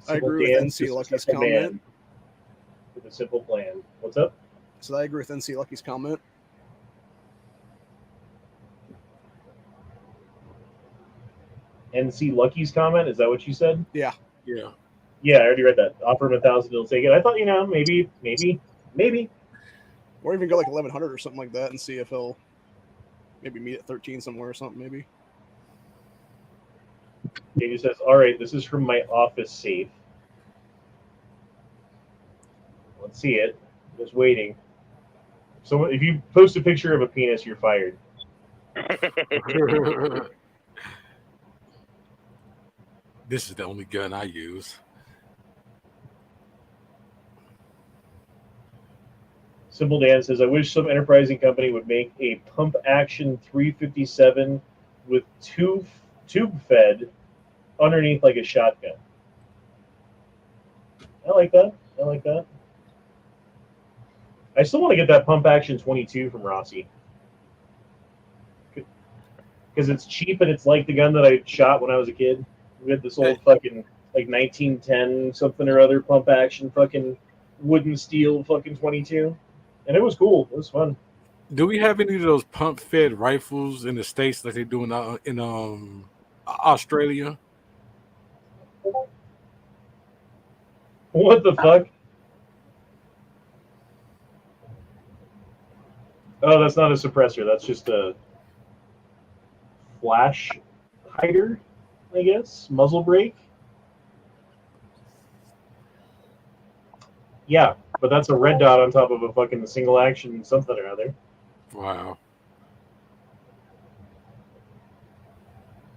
I Simple agree with Dan's NC just a Lucky's simple comment. man with a simple plan. What's up? So I agree with NC Lucky's comment. NC Lucky's comment? Is that what you said? Yeah. Yeah. Yeah, I already read that. Offer him 1,000, he'll take it. I thought, maybe. Or even go like 1,100 or something like that and see if he'll maybe meet at 13 somewhere or something, maybe. Daniel says, all right, this is from my office safe. Let's see it. Just waiting. So if you post a picture of a penis, you're fired. This is the only gun I use. Simple Dan says, I wish some enterprising company would make a pump action 357 with tube fed underneath like a shotgun. I like that. I still want to get that pump action 22 from Rossi. Because it's cheap and it's like the gun that I shot when I was a kid. We had this old fucking like 1910 something or other pump action fucking wooden steel fucking 22. And it was cool. It was fun. Do we have any of those pump-fed rifles in the States like they do in Australia? What the fuck? Oh, that's not a suppressor. That's just a flash hider, I guess. Muzzle brake. Yeah, but that's a red dot on top of a fucking single action something or other. Wow.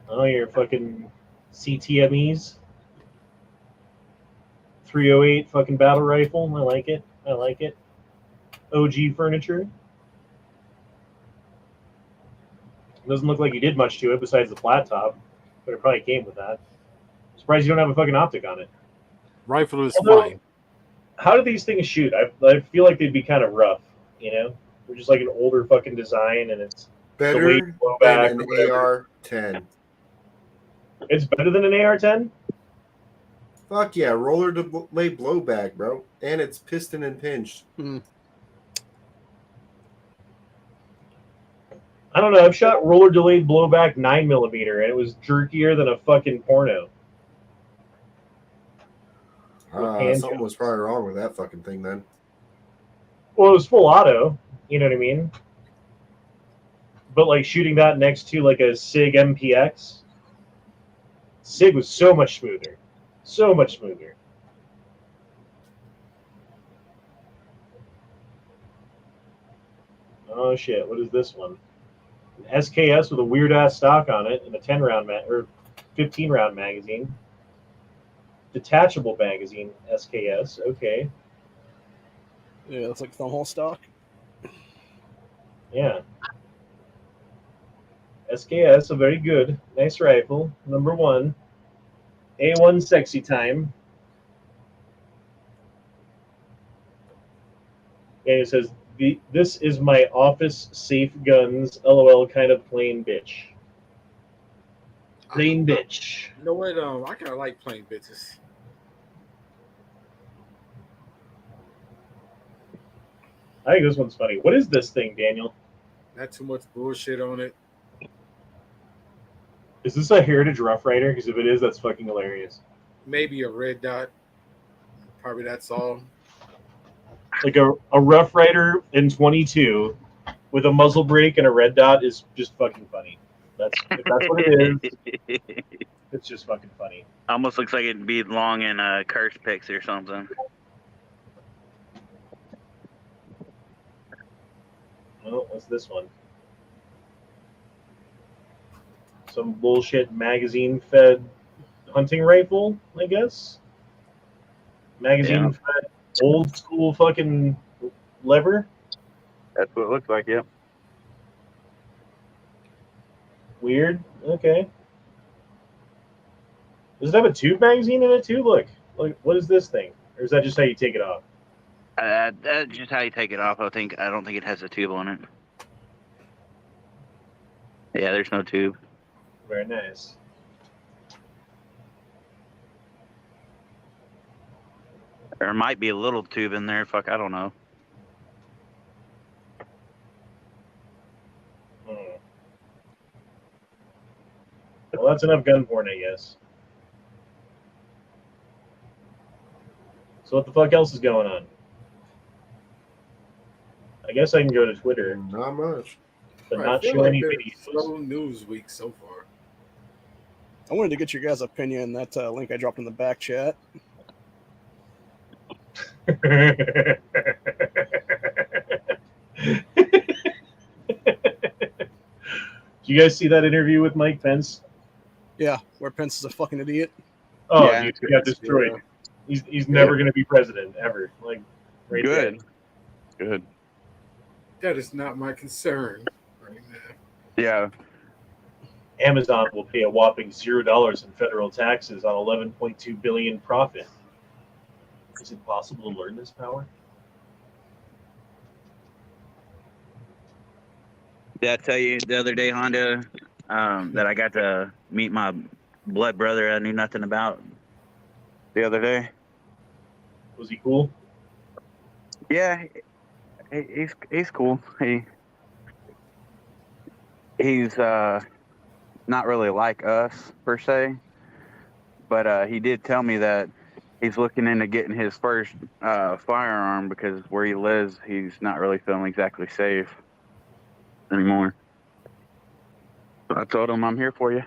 Oh, your fucking CTMEs. 308 fucking battle rifle. I like it. OG furniture. Doesn't look like you did much to it besides the flat top, but it probably came with that. Surprised you don't have a fucking optic on it. Rifle is Although, fine. How do these things shoot? I feel like they'd be kind of rough, They're just like an older fucking design, and it's Better weight blowback than or an whatever. AR-10. It's better than an AR-10? Fuck yeah, roller delay blowback, bro. And it's piston and pinched. I don't know. I've shot roller delayed blowback 9mm, and it was jerkier than a fucking porno. Something was probably wrong with that fucking thing then. Well, it was full auto. You know what I mean? But like shooting that next to like a SIG MPX, SIG was so much smoother. So much smoother. Oh shit, what is this one? An SKS with a weird ass stock on it and a 10-round or 15-round magazine. Detachable magazine, SKS, okay. Yeah, it's like thumbhole stock. Yeah. SKS, a very good, nice rifle. Number 1. A1 sexy time. And it says, this is my office safe guns, LOL, kind of plain bitch. Plain bitch. You know what? I kind of like plain bitches. I think this one's funny. What is this thing, Daniel? Not too much bullshit on it. Is this a Heritage Rough Rider? Because if it is, that's fucking hilarious. Maybe a red dot. Probably that's all. Like a Rough Rider in 22 with a muzzle brake and a red dot is just fucking funny. If that's what it is, it's just fucking funny. Almost looks like it'd be long in curse pics or something. Oh, what's this one? Some bullshit magazine-fed hunting rifle, I guess. Magazine-fed old school fucking lever. That's what it looks like. Yep. Weird. Okay. Does it have a tube magazine in it too? Look, what is this thing? Or is that just how you take it off? That's just how you take it off. I don't think it has a tube on it. Yeah, there's no tube. Very nice. There might be a little tube in there. Fuck, I don't know. Well, that's enough gun porn, I guess. So what the fuck else is going on? I guess I can go to Twitter, Not much. but I not feel show like any there's videos. slow news week so far. I wanted to get your guys' opinion. That link I dropped in the back chat. Do you guys see that interview with Mike Pence? Yeah, where Pence is a fucking idiot. Oh, Yeah, dude, he got destroyed. He's never going to be president ever. Like, right there. Good. That is not my concern right now. Yeah. Amazon will pay a whopping $0 in federal taxes on 11.2 billion profit. Is it possible to learn this power? Did I tell you the other day, Honda, that I got to meet my blood brother I knew nothing about the other day? Was he cool? Yeah, he's cool. He's not really like us per se, but he did tell me that he's looking into getting his first firearm because where he lives, he's not really feeling exactly safe anymore. So I told him I'm here for you.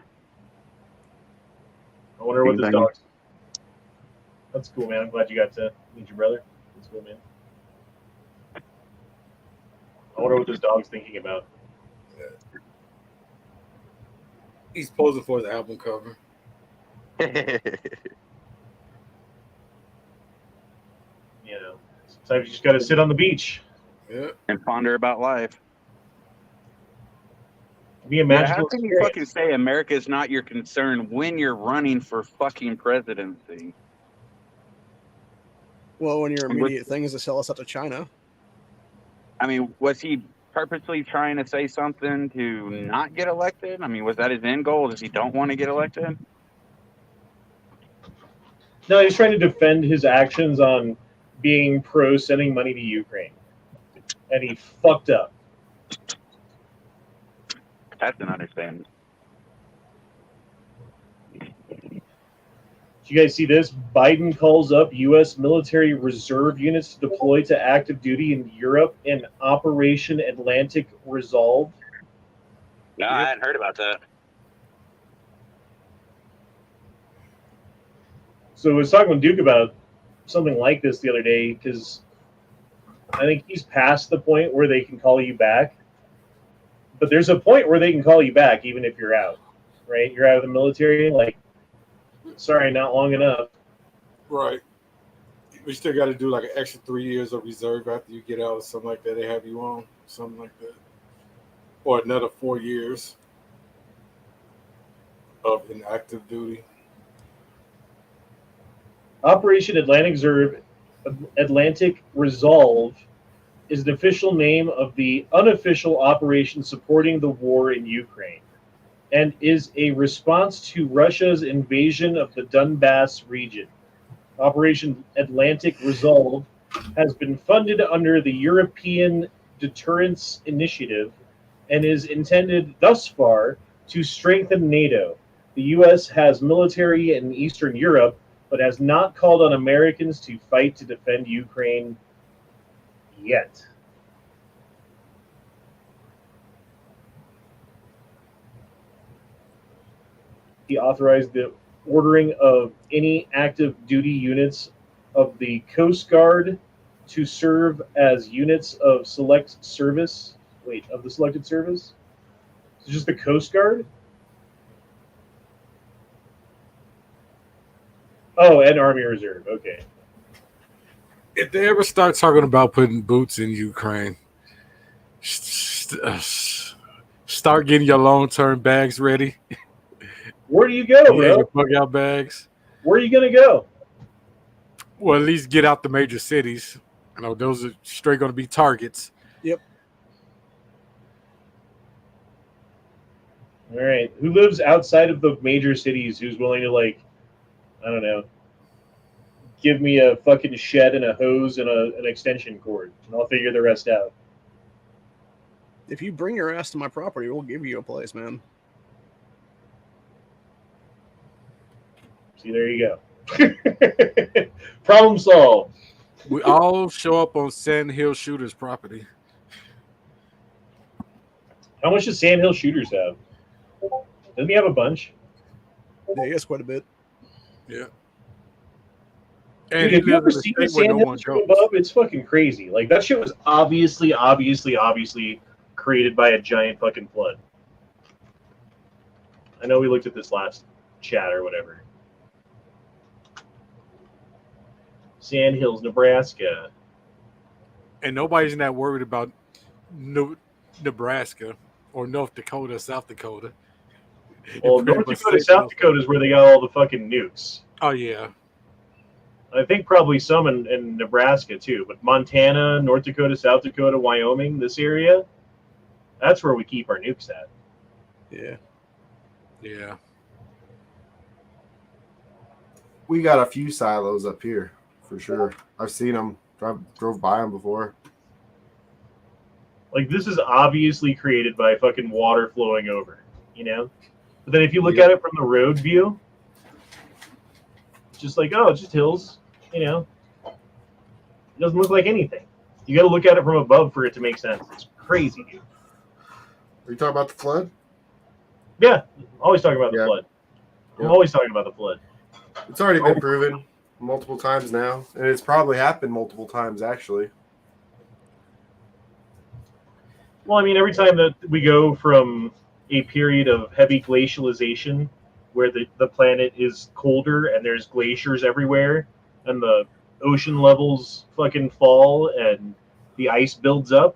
I wonder what this Anything. dog's. That's cool, man. I'm glad you got to meet your brother. That's cool, man. I wonder what this dog's thinking about. He's posing for the album cover. You know, sometimes you just got to sit on the beach. Yeah. And ponder about life. Be a Yeah, magical how can you experience. fucking say America is not your concern when you're running for fucking presidency? Well, when your immediate thing is to sell us out to China. I mean, was he purposely trying to say something to not get elected? I mean, was that his end goal? Does he don't want to get elected? No, he's trying to defend his actions on being pro sending money to Ukraine. And he fucked up. That's an understanding. Do you guys see this? Biden calls up U.S. military reserve units to deploy to active duty in Europe in Operation Atlantic Resolve. No, I hadn't heard about that. So I was talking with Duke about something like this the other day because I think he's past the point where they can call you back. But there's a point where they can call you back even if you're out, right? You're out of the military, like, sorry, not long enough. Right. We still got to do like an extra 3 years of reserve after you get out or something like that. They have you on, something like that. Or another 4 years of inactive duty. Operation Atlantic Resolve is the official name of the unofficial operation supporting the war in Ukraine and is a response to Russia's invasion of the Donbass region. Operation Atlantic Resolve has been funded under the European Deterrence Initiative and is intended thus far to strengthen NATO. The U.S. has military in Eastern Europe, but has not called on Americans to fight to defend Ukraine yet. He authorized the ordering of any active duty units of the Coast Guard to serve as units of select service Wait, of the selected service? Is it just the Coast Guard? Oh, and Army Reserve. Okay. If they ever start talking about putting boots in Ukraine, start getting your long-term bags ready. Where do you go, Yeah, bro? your bug-out bags. Where are you gonna go? Well, at least get out the major cities. You know, those are straight going to be targets. All right. Who lives outside of the major cities? Who's willing to, like, I don't know, give me a fucking shed and a hose and an extension cord, and I'll figure the rest out. If you bring your ass to my property, we'll give you a place, man. See, there you go. Problem solved. We all show up on Sand Hill Shooters property. How much does Sand Hill Shooters have? Doesn't he have a bunch? Yeah, he has quite a bit. Yeah. Dude, And have you he ever lives in seen a the state where Sand no Hills one from goes. above? It's fucking crazy. Like, that shit was obviously created by a giant fucking flood. I know we looked at this last chat or whatever. Sand Hills, Nebraska. And nobody's not worried about Nebraska or North Dakota, South Dakota. Well, Pretty North much Dakota, safe South enough. Dakota is where they got all the fucking nukes. Oh, yeah. I think probably some in Nebraska too, but Montana, North Dakota, South Dakota, Wyoming, this area, that's where we keep our nukes at. Yeah. Yeah. We got a few silos up here for sure. I've seen them. Drove by them before. Like, this is obviously created by fucking water flowing over, you know? But then if you look Yeah. at it from the road view, it's just like, oh, it's just hills, you know? It doesn't look like anything. You got to look at it from above for it to make sense. It's crazy, dude. Are you talking about the flood? Yeah, always talking about the Yeah. flood. I'm Yeah. always talking about the flood. It's already been proven multiple times now, and it's probably happened multiple times actually. Well, I mean, every time that we go from a period of heavy glacialization where the planet is colder and there's glaciers everywhere and the ocean levels fucking fall and the ice builds up,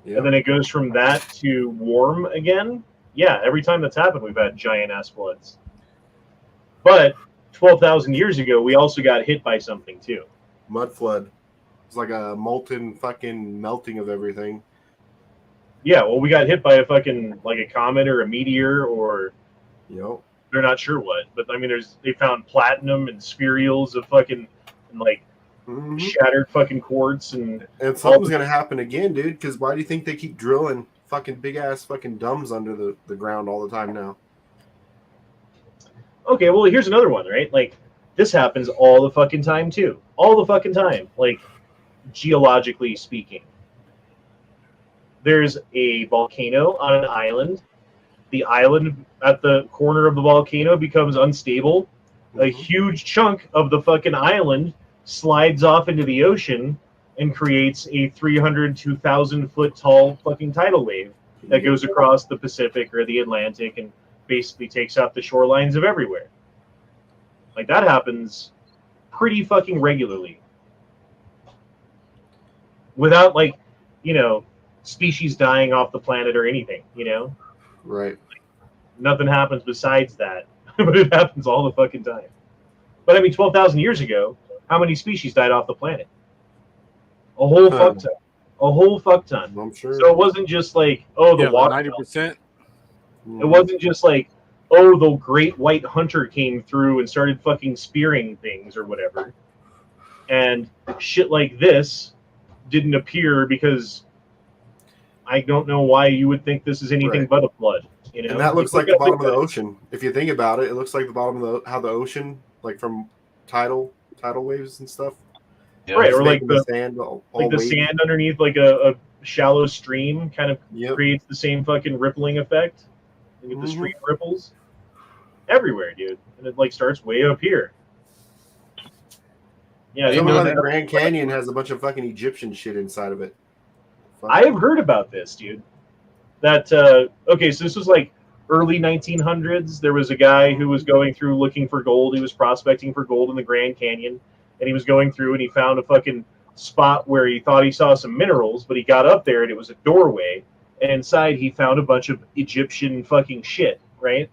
Yeah. and then it goes from that to warm again. Yeah, every time that's happened, we've had giant ass floods. But 12,000 years ago, we also got hit by something too. Mud flood. It's like a molten fucking melting of everything. Yeah, well, we got hit by a fucking, like, a comet or a meteor, or Yep. they're not sure what. But I mean, they found platinum and spherules of fucking, and, like, Mhm. shattered fucking quartz and And something's gonna happen again, dude. Because why do you think they keep drilling fucking big ass fucking dumbs under the ground all the time now? okay, well, here's another one, right? Like, this happens all the fucking time too, all the fucking time. Like, geologically speaking, there's a volcano on an island. The island at the corner of the volcano becomes unstable. A Mhm. huge chunk of the fucking island slides off into the ocean and creates a 300 to 1,000 foot tall fucking tidal wave that goes across the Pacific or the Atlantic and basically takes out the shorelines of everywhere. Like, that happens pretty fucking regularly. Without, like, you know, species dying off the planet or anything, you know? Right. Nothing happens besides that. But it happens all the fucking time. But I mean, 12,000 years ago, how many species died off the planet? A whole fuck ton. A whole fuck ton. I'm sure. So it wasn't just like, oh, the Yeah, water. 90%. It wasn't just like, oh, the great white hunter came through and started fucking spearing things or whatever. And shit like this didn't appear because I don't know why you would think this is anything Right. but a flood. You know? And that looks You like the gotta bottom of think the about ocean. If you think about it, it looks like the bottom of how the ocean, like from tidal waves and stuff. it. Right, It's or like making the sand all like the wavy. sand underneath like a shallow stream kind of Yep. creates the same fucking rippling effect. You get the Mhm. stream ripples everywhere, dude. And it like starts way up here. Yeah, I didn't Somehow know the that. Grand Canyon has a bunch of fucking Egyptian shit inside of it. Fuck. I have heard about this, dude. That okay, so this was like early 1900s. There was a guy who was going through looking for gold. He was prospecting for gold in the Grand Canyon, and he was going through and he found a fucking spot where he thought he saw some minerals, but he got up there and it was a doorway, and inside he found a bunch of Egyptian fucking shit, right?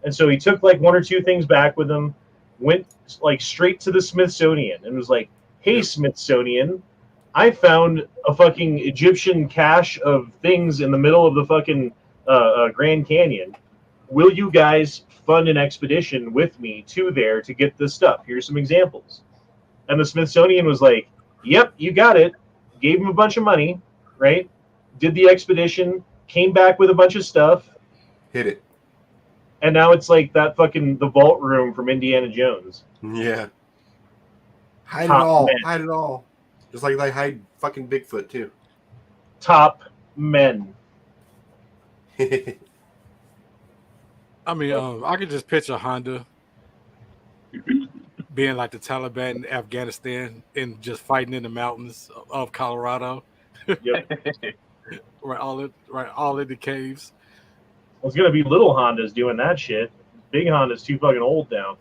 And so he took like one or two things back with him, went like straight to the Smithsonian and was like, "Hey, Smithsonian, I found a fucking Egyptian cache of things in the middle of the fucking Grand Canyon. Will you guys fund an expedition with me to there to get this stuff? Here's some examples." And the Smithsonian was like, "Yep, you got it." Gave him a bunch of money, right? Did the expedition, came back with a bunch of stuff, Hit it. and now it's like that fucking the vault room from Indiana Jones. Yeah. Hide Top it all. man. Hide it all. Just like they hide fucking Bigfoot too. Top men. I mean, I could just picture Honda being like the Taliban in Afghanistan and just fighting in the mountains of Colorado. Yep. all in the caves. Well, it's gonna be little Hondas doing that shit. Big Honda's too fucking old now.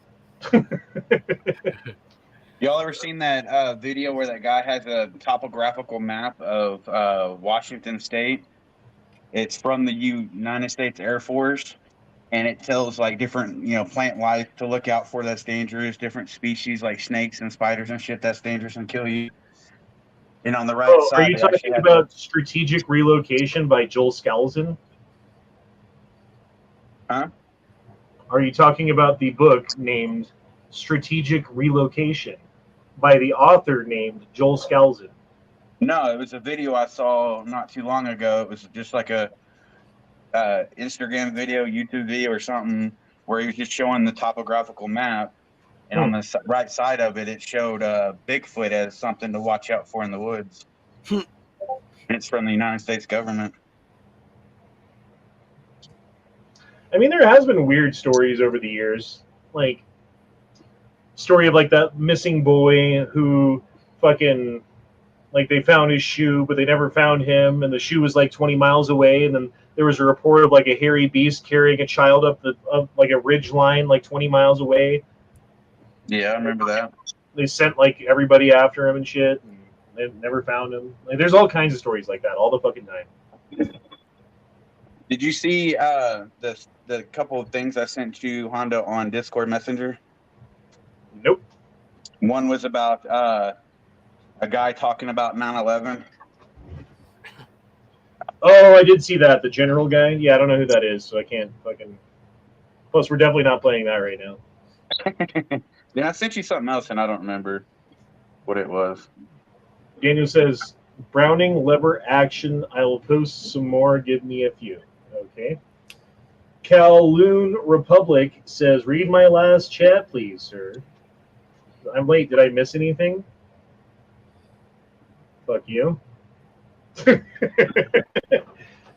Y'all ever seen that video where that guy has a topographical map of Washington State? It's from the United States Air Force, and it tells like different, plant life to look out for that's dangerous, different species like snakes and spiders and shit that's dangerous and kill you. And on the right side, are you talking about Strategic Relocation by Joel Skousen? Huh? Are you talking about the book named Strategic Relocation by the author named Joel Skousen? No, it was a video I saw not too long ago. It was just like a Instagram video, YouTube video or something where he was just showing the topographical map. And on the right side of it, it showed Bigfoot as something to watch out for in the woods. And it's from the United States government. I mean, there has been weird stories over the years. Like, story of like that missing boy who fucking, like, they found his shoe, but they never found him, and the shoe was like 20 miles away, and then there was a report of like a hairy beast carrying a child up like a ridge line like 20 miles away. Yeah, I remember that. They sent like everybody after him and shit, and they never found him. Like, there's all kinds of stories like that all the fucking time. Did you see the couple of things I sent you, Honda, on Discord Messenger? Nope. One was about a guy talking about 9/11. Oh, I did see that. The general guy. Yeah, I don't know who that is, so I can't fucking. Plus, we're definitely not playing that right now. Then I sent you something else, and I don't remember what it was. Daniel says, Browning lever action. I will post some more. Give me a few. Okay. Kowloon Republic says, read my last chat, please, sir. I'm late. Did I miss anything? Fuck you.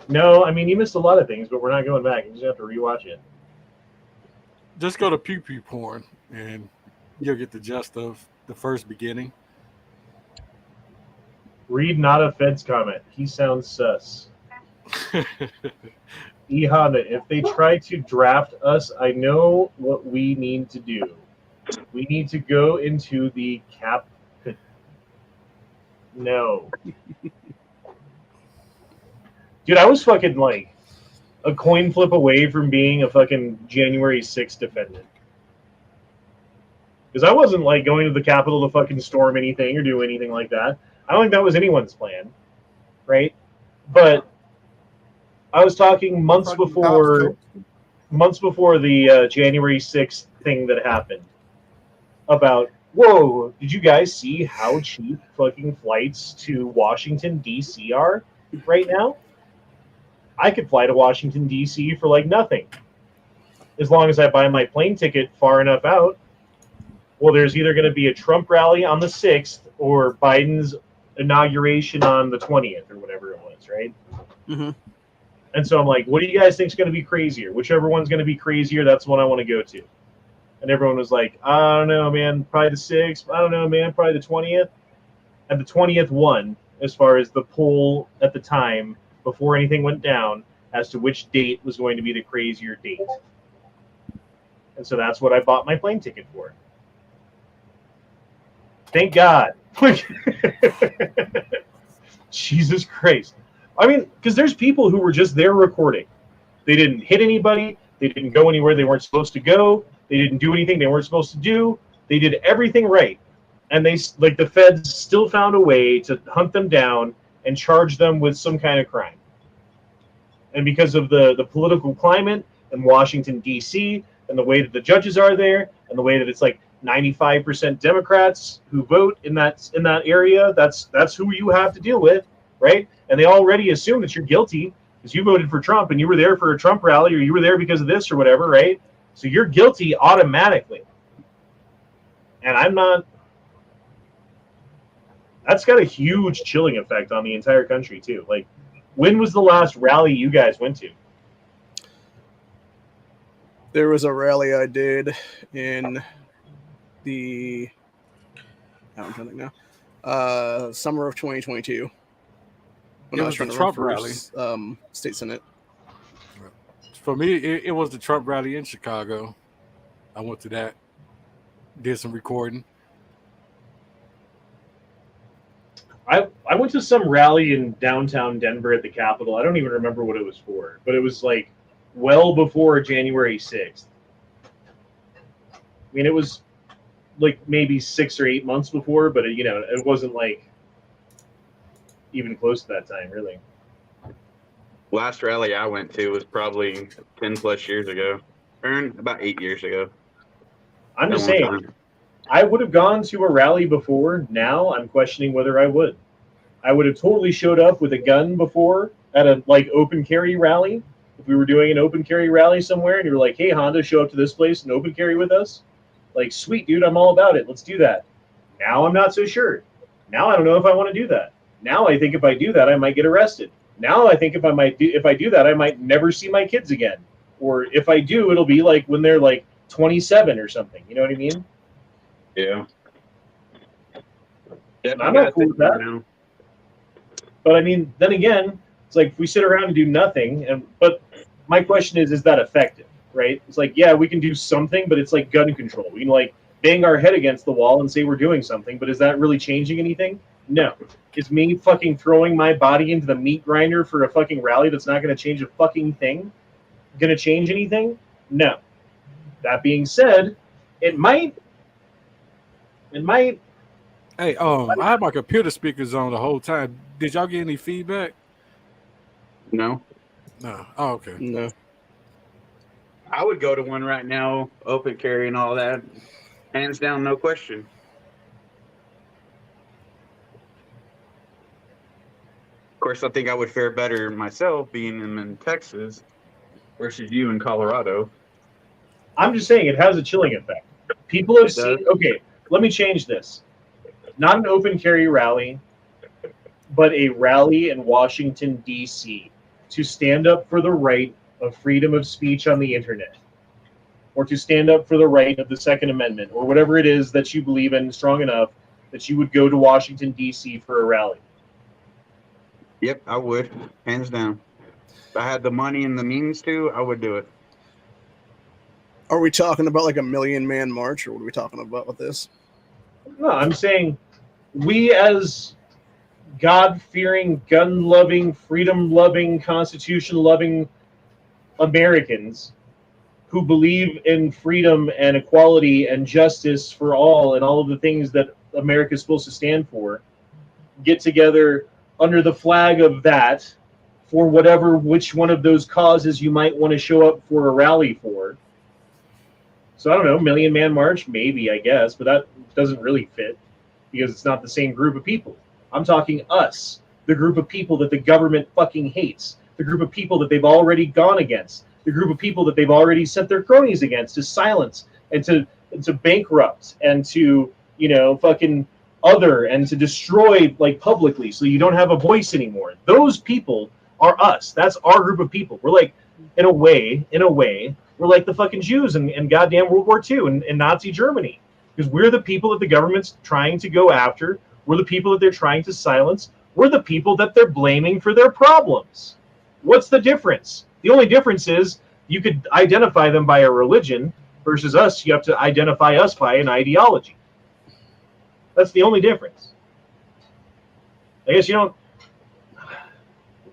No, I mean, you missed a lot of things, but we're not going back. You just have to rewatch it. Just go to Pew Pew Porn and you'll get the gist of the first beginning. Read not a Fed's comment. He sounds sus. E Honda, if they try to draft us, I know what we need to do. We need to go into the cap. No. Dude, I was fucking like a coin flip away from being a fucking January 6th defendant. Because I wasn't like going to the Capitol to fucking storm anything or do anything like that. I don't think that was anyone's plan, right? But I was talking months before the January 6th thing that happened about, whoa, did you guys see how cheap fucking flights to Washington, D.C. are right now? I could fly to Washington, D.C. for like nothing. As long as I buy my plane ticket far enough out. Well, there's either going to be a Trump rally on the 6th or Biden's inauguration on the 20th or whatever it was, right? Mm-hmm. And so I'm like, what do you guys think is going to be crazier? Whichever one's going to be crazier, that's the one I want to go to. And everyone was like, I don't know, man, probably the 6th. I don't know, man, probably the 20th. And the 20th won. as far as the poll at the time before anything went down as to which date was going to be the crazier date. And so that's what I bought my plane ticket for. Thank God. Jesus Christ. I mean, because there's people who were just there recording. They didn't hit anybody. They didn't go anywhere they weren't supposed to go. They didn't do anything they weren't supposed to do. They did everything right. And they, like, the feds still found a way to hunt them down and charge them with some kind of crime. And because of the political climate in Washington, D.C., and the way that the judges are there, and the way that it's like 95% Democrats who vote in that area, that's who you have to deal with, right? And they already assume that you're guilty because you voted for Trump and you were there for a Trump rally, or you were there because of this or whatever, right? So you're guilty automatically. And I'm not. That's got a huge chilling effect on the entire country too. Like, when was the last rally you guys went to? There was a rally I did in the I'm trying to think now. Summer of 2022. When It I was trying the to Trump run rally. for state senate. For me, it was the Trump rally in Chicago. I went to that, did some recording. I went to some rally in downtown Denver at the Capitol. I don't even remember what it was for, but it was like well before January 6th. I mean, it was like maybe 6 or 8 months before, but it wasn't like even close to that time, really. Last rally I went to was probably 10 plus years ago, or about 8 years ago. I'm just That one saying, time. I would have gone to a rally before. Now I'm questioning whether I would. I would have totally showed up with a gun before at a open carry rally. If we were doing an open carry rally somewhere and you were like, hey, Honda, show up to this place and open carry with us. Like, sweet, dude, I'm all about it. Let's do that. Now I'm not so sure. Now I don't know if I want to do that. Now I think if I do that, I might get arrested. Now I think if I do that, I might never see my kids again. Or if I do, it'll be like when they're like 27 or something. You know what I mean? Yeah. I'm not cool with that. But I mean, then again, it's like if we sit around and do nothing, but my question is that effective, right? It's like, yeah, we can do something, but it's like gun control. We can like bang our head against the wall and say we're doing something, but is that really changing anything? No. Is me fucking throwing my body into the meat grinder for a fucking rally that's not going to change a fucking thing going to change anything? No. That being said, it might. Hey, I had my computer speakers on the whole time. Did y'all get any feedback? No. No. Oh, okay. No. I would go to one right now, open carry and all that. Hands down, no question. Of course, I think I would fare better myself being in Texas versus you in Colorado. I'm just saying it has a chilling effect. People have seen. Okay, let me change this. Not an open carry rally, but a rally in Washington, D.C. to stand up for the right of freedom of speech on the internet, or to stand up for the right of the Second Amendment, or whatever it is that you believe in strong enough that you would go to Washington, D.C. for a rally. Yep, I would. Hands down. If I had the money and the means to, I would do it. Are we talking about like a 1,000,000-man march, or what are we talking about with this? No, I'm saying we as God-fearing, gun-loving, freedom-loving, Constitution-loving Americans who believe in freedom and equality and justice for all and all of the things that America is supposed to stand for, get together under the flag of that for which one of those causes you might want to show up for a rally for. So I don't know, 1,000,000-man march, maybe, I guess, but that doesn't really fit because it's not the same group of people. I'm talking us, the group of people that the government fucking hates, the group of people that they've already gone against, the group of people that they've already sent their cronies against to silence and to bankrupt and to, fucking other and to destroy like publicly so you don't have a voice anymore. Those people are us. That's our group of people. We're like, in a way, we're like the fucking Jews in goddamn World War II and Nazi Germany. Because we're the people that the government's trying to go after. We're the people that they're trying to silence. we're the people that they're blaming for their problems. What's the difference? The only difference is you could identify them by a religion versus us, you have to identify us by an ideology. That's the only difference. I guess you don't.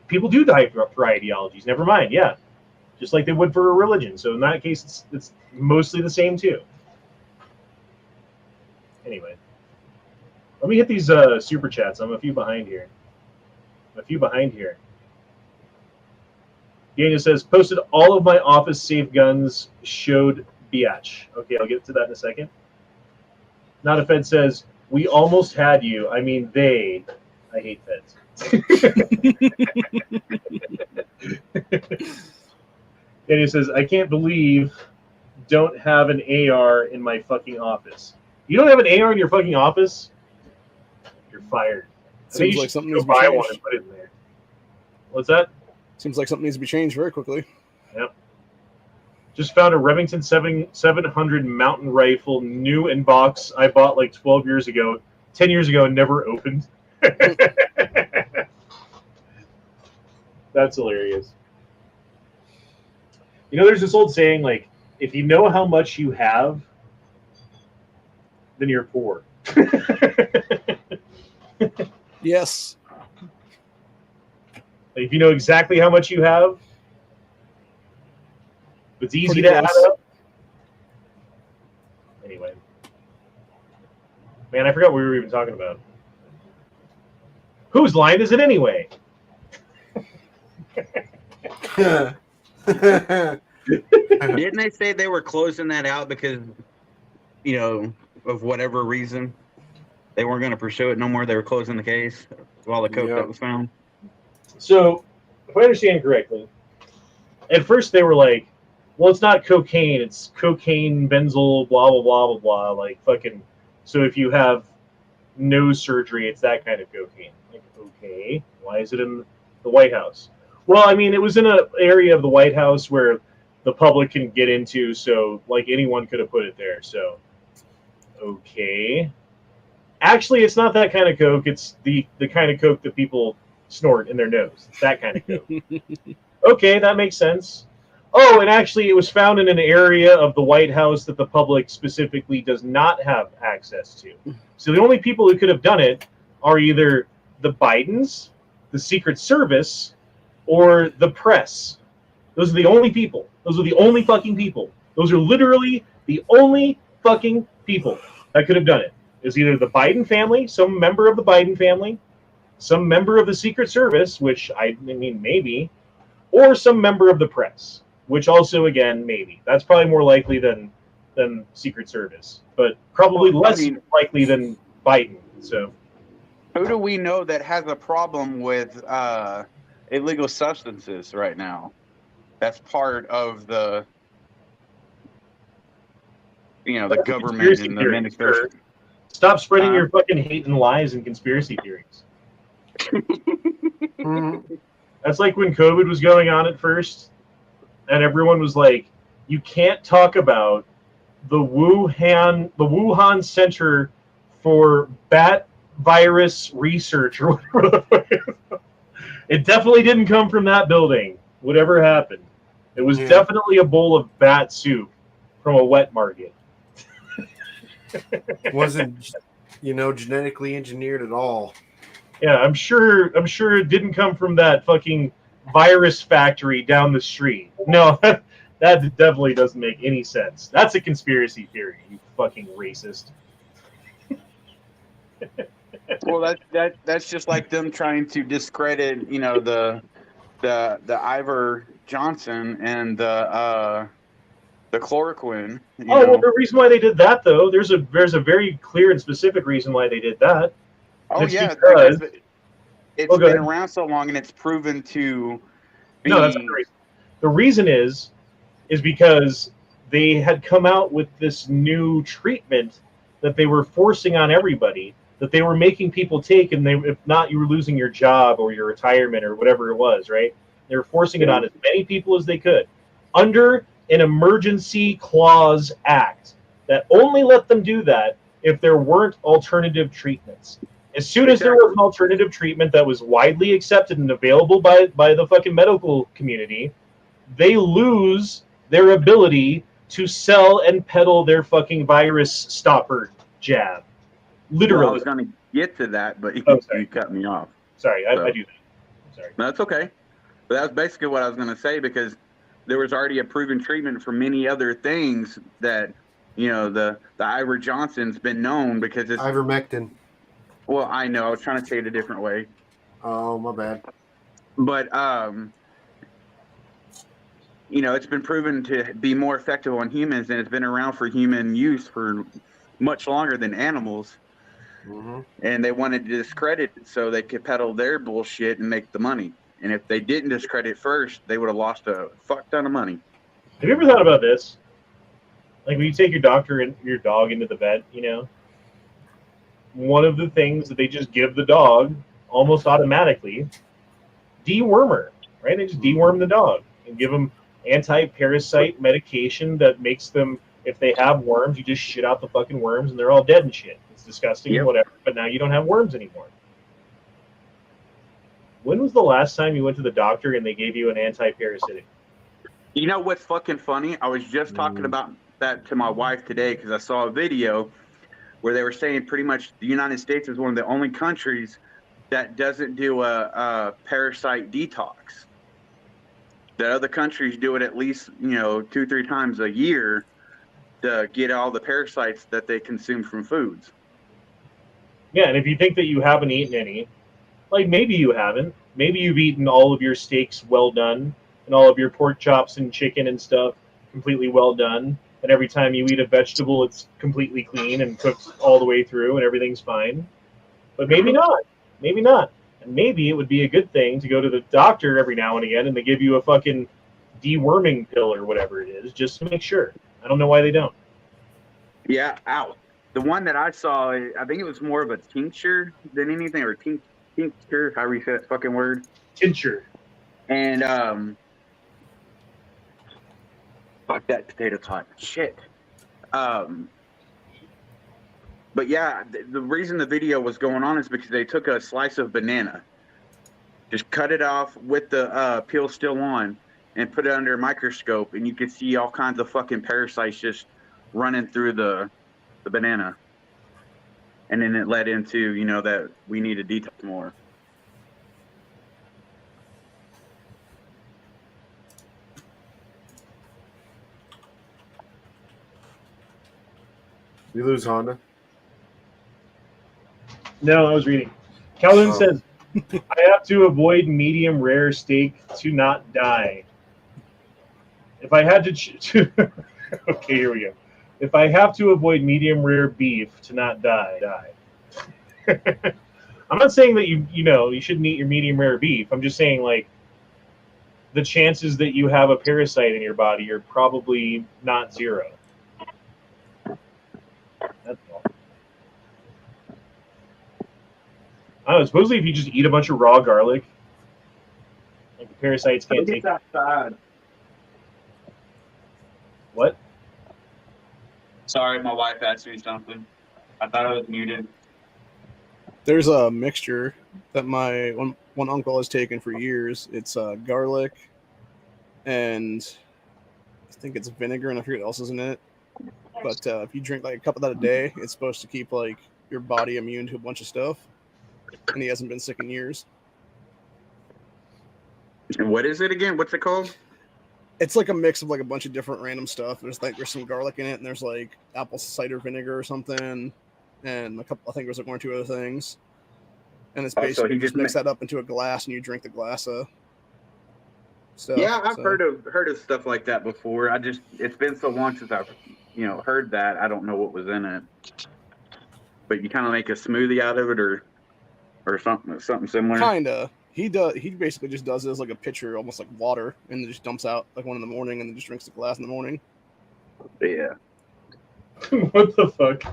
People do die for ideologies. Never mind. Yeah, just like they would for a religion. So in that case, it's mostly the same too. Anyway, let me hit these super chats. I'm a few behind here. Daniel says, posted all of my office safe guns, showed biatch. Okay, I'll get to that in a second. Not a Fed says, we almost had you. I mean, they. I hate Feds. Daniel says, I can't believe don't have an AR in my fucking office. You don't have an AR in your fucking office? You're fired. Seems like something needs to be buy one changed. and put it in there. What's that? Seems like something needs to be changed very quickly. Yep. Just found a Remington 700 mountain rifle, new in box. I bought like 10 years ago, and never opened. That's hilarious. You know, there's this old saying, like, if you know how much you have, then you're poor. Yes. If you know exactly how much you have, it's easy Pretty to add close. up. Anyway. Man, I forgot what we were even talking about. Whose line is it anyway? Didn't they say they were closing that out because, you know, of whatever reason? They weren't going to pursue it no more. They were closing the case of all the coke that was found. So, if I understand correctly, at first they were like, well, it's not cocaine. It's cocaine, benzyl, blah, blah, blah, blah, blah. Like, fucking, so if you have nose surgery, it's that kind of cocaine. Like, okay, why is it in the White House? Well, I mean, it was in an area of the White House where the public can get into, so, like, anyone could have put it there. So, okay. Actually, it's not that kind of coke. It's the kind of coke that people snort in their nose. It's that kind of coke. Okay, that makes sense. Oh, and actually, it was found in an area of the White House that the public specifically does not have access to. So the only people who could have done it are either the Bidens, the Secret Service, or the press. Those are the only people. Those are the only fucking people. Those are literally the only fucking people that could have done it. Is either the Biden family, some member of the Biden family, some member of the Secret Service, which I mean maybe, or some member of the press, which also again maybe. That's probably more likely than Secret Service, but probably less likely than Biden. So, who do we know that has a problem with illegal substances right now? That's part of the, you know, the government and the administration. Stop spreading your fucking hate and lies and conspiracy theories. That's like when COVID was going on at first, and everyone was like, "You can't talk about the Wuhan Center for Bat Virus Research or whatever." It definitely didn't come from that building. Whatever happened, it was definitely a bowl of bat soup from a wet market. Wasn't, genetically engineered at all. Yeah, I'm sure it didn't come from that fucking virus factory down the street. No, that definitely doesn't make any sense. That's a conspiracy theory, you fucking racist. Well, that's just like them trying to discredit, the Ivor Johnson and the chloroquine. Well, the reason why they did that, though, there's a very clear and specific reason why they did that. Oh, yeah, because it's been around so long and it's proven to be... No, that's not the reason. The reason is because they had come out with this new treatment that they were forcing on everybody, that they were making people take, and if not, you were losing your job or your retirement or whatever it was, right? They were forcing it on as many people as they could under an emergency clause act that only let them do that if there weren't alternative treatments. As soon as there was an alternative treatment that was widely accepted and available by the fucking medical community, they lose their ability to sell and peddle their fucking virus stopper jab. Literally. Well, I was going to get to that, but you cut me off. Sorry, I do that. I'm sorry. No, that's okay. But that's basically what I was going to say, because there was already a proven treatment for many other things that, you know, the Ivor Johnson's been known because it's Ivermectin. Well, I know. I was trying to say it a different way. Oh, my bad. But, you know, it's been proven to be more effective on humans, and it's been around for human use for much longer than animals. Mm-hmm. And they wanted to discredit it so they could peddle their bullshit and make the money. And if they didn't discredit first, they would have lost a fuck ton of money. Have you ever thought about this? Like when you take your doctor and your dog into the vet, you know, one of the things that they just give the dog almost automatically, dewormer, right? They just deworm the dog and give them anti-parasite medication that makes them, if they have worms, you just shit out the fucking worms and they're all dead and shit. It's disgusting, Yep. whatever, but now you don't have worms anymore. When was the last time you went to the doctor and they gave you an anti-parasitic? You know what's fucking funny? I was just talking about that to my wife today because I saw a video where they were saying pretty much the United States is one of the only countries that doesn't do a parasite detox. That other countries do it at least, you know, 2-3 times a year to get all the parasites that they consume from foods. Yeah, and if you think that you haven't eaten any, like maybe you haven't. Maybe you've eaten all of your steaks well done and all of your pork chops and chicken and stuff completely well done. And every time you eat a vegetable, it's completely clean and cooked all the way through and everything's fine. But maybe not. Maybe not. And maybe it would be a good thing to go to the doctor every now and again and they give you a fucking deworming pill or whatever it is just to make sure. I don't know why they don't. Yeah, ow. The one that I saw, I think it was more of a tincture than anything, or tincture, however you say that fucking word. Tincture. And, fuck, that potato's hot. Shit. But yeah, the reason the video was going on is because they took a slice of banana, just cut it off with the peel still on, and put it under a microscope, and you could see all kinds of fucking parasites just running through the banana. And then it led into, you know, that we need to detox more. We lose Honda. No, I was reading. Calhoun Oh. says, I have to avoid medium rare steak to not die. If I had to okay, here we go. If I have to avoid medium rare beef to not die. I'm not saying that you shouldn't eat your medium rare beef. I'm just saying, like, the chances that you have a parasite in your body are probably not zero. That's all. I don't know, supposedly if you just eat a bunch of raw garlic, like the parasites can't take it. outside. What? Sorry, my wife asked me something. I thought I was muted. There's a mixture that my one uncle has taken for years. It's garlic, and I think it's vinegar, and I forget what else is in it. But if you drink like a cup of that a day, it's supposed to keep like your body immune to a bunch of stuff. And he hasn't been sick in years. And what is it again? What's it called? It's like a mix of like a bunch of different random stuff. There's some garlic in it, and there's like apple cider vinegar or something, and a couple. I think there's like 1 or 2 other things. And it's So basically he you just just mix that up into a glass, and you drink the glass of stuff. Yeah, I've So- heard of stuff like that before. It's been so long since I've heard that. I don't know what was in it. But you kind of make a smoothie out of it, or something similar. Kinda. He basically just does it as like a pitcher, almost like water, and then just dumps out like one in the morning, and then just drinks the glass in the morning. Yeah. What the fuck?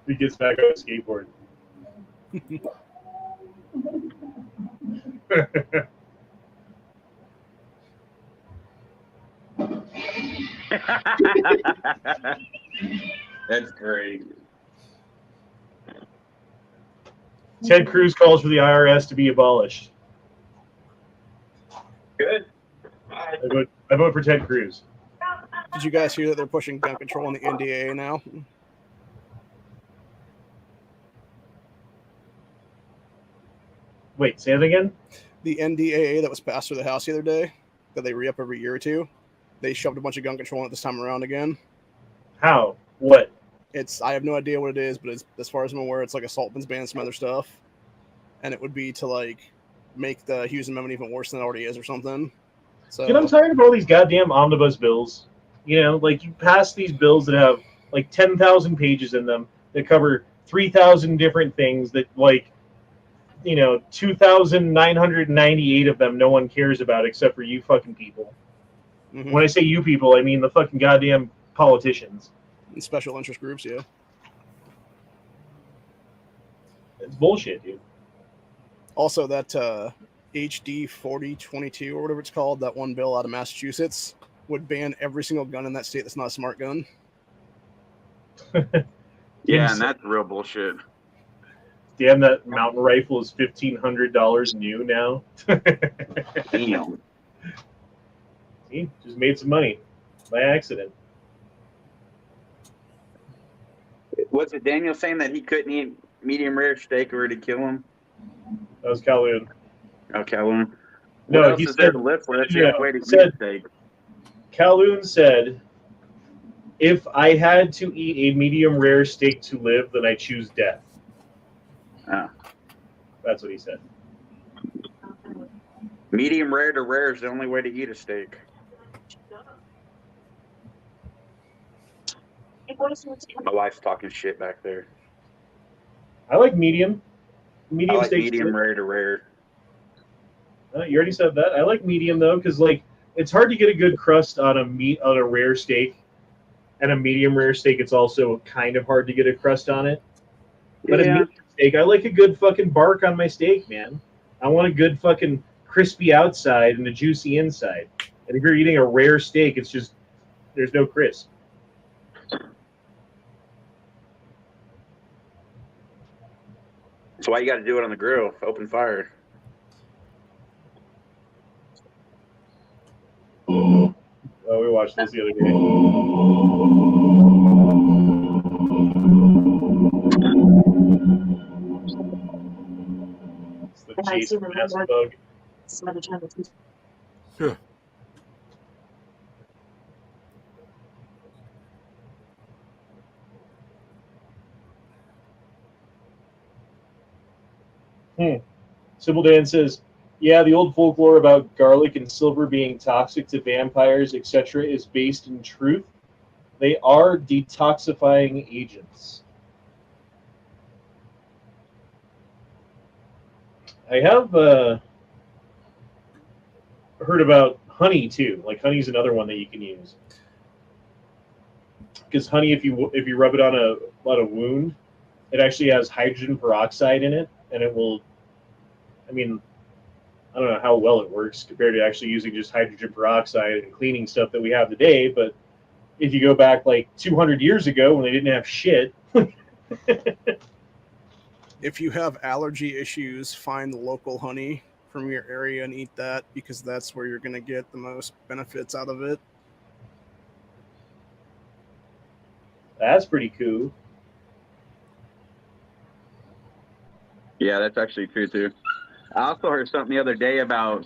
He gets back on a skateboard. That's great. Ted Cruz calls for the IRS to be abolished. Good. I vote for Ted Cruz. Did you guys hear that they're pushing gun control in the NDAA now? Wait, say that again? The NDAA that was passed through the House the other day, that they re-up every year or two, they shoved a bunch of gun control in it this time around again. How? What? I have no idea what it is, but it's, as far as I'm aware, it's like assault weapons ban and some other stuff. And it would be to like make the Hughes Amendment even worse than it already is or something. So Dude, I'm tired of all these goddamn omnibus bills. You know, like you pass these bills that have like 10,000 pages in them that cover 3,000 different things that like, 2,998 of them no one cares about except for you fucking people. Mhm. When I say you people, I mean the fucking goddamn politicians. And special interest groups, yeah. It's bullshit, dude. Also, that HD 4022 or whatever it's called, that one bill out of Massachusetts, would ban every single gun in that state that's not a smart gun. Yeah, and that's real bullshit. Damn, that mountain rifle is $1,500 new now. Damn. See, just made some money by accident. Was it Daniel saying that he couldn't eat medium rare steak or to kill him? That was Calhoun. Okay, well, No, what else he is there said- to live for? That's yeah, the way to eat said- steak. Calhoun said, if I had to eat a medium rare steak to live, then I choose death. Oh. That's what he said. Medium rare to rare is the only way to eat a steak. My wife's talking shit back there. I like medium. I Medium like steaks. medium rare to rare. You already said that. I like medium though, because like it's hard to get a good crust on a rare steak, and a medium rare steak. It's also kind of hard to get a crust on it. But a Yeah. medium steak, I like a good fucking bark on my steak, man. I want a good fucking crispy outside and a juicy inside. And if you're eating a rare steak, it's just there's no crisp. That's why you got to do it on the grill, open fire. Oh, we watched this the other day. It's the chase of massive bug. Yeah. Sybil Dan says, yeah, the old folklore about garlic and silver being toxic to vampires, etc., is based in truth. They are detoxifying agents. I have heard about honey too. Like honey's another one that you can use. Because honey, if you rub it on a wound, it actually has hydrogen peroxide in it, and it will. I mean, I don't know how well it works compared to actually using just hydrogen peroxide and cleaning stuff that we have today. But if you go back like 200 years ago when they didn't have shit. If you have allergy issues, find the local honey from your area and eat that, because that's where you're going to get the most benefits out of it. That's pretty cool. Yeah, that's actually true too. I also heard something the other day about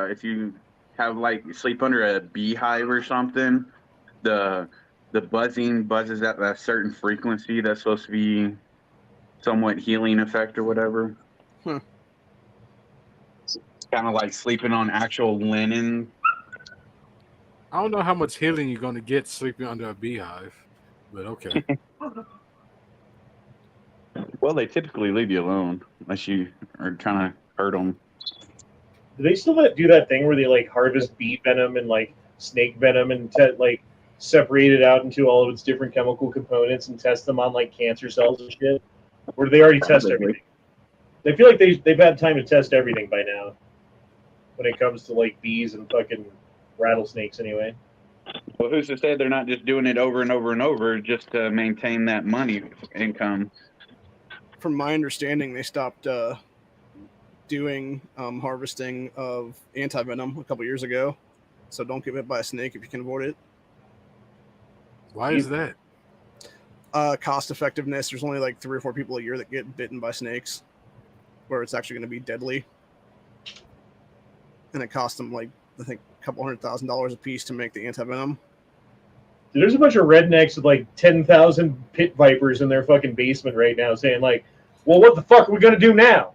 if you have like you sleep under a beehive or something, the buzzing buzzes at a certain frequency that's supposed to be somewhat healing effect or whatever. It's kind of like sleeping on actual linen. I don't know how much healing you're going to get sleeping under a beehive, but okay. Well, they typically leave you alone unless you are trying to hurt them. Do they still do that thing where they like harvest bee venom and like snake venom and like separate it out into all of its different chemical components and test them on like cancer cells and shit? Or do they already test everything? They feel like they've had time to test everything by now when it comes to like bees and fucking rattlesnakes anyway. Well, who's to say they're not just doing it over and over and over just to maintain that money income? From my understanding, they stopped doing harvesting of anti-venom a couple years ago. So don't get bit by a snake if you can avoid it. Why is that? Cost effectiveness. There's only like 3 or 4 people a year that get bitten by snakes, where it's actually going to be deadly, and it costs them like I think a couple $100,000 a piece to make the anti-venom. There's a bunch of rednecks with like 10,000 pit vipers in their fucking basement right now, saying like, "Well, what the fuck are we gonna do now?"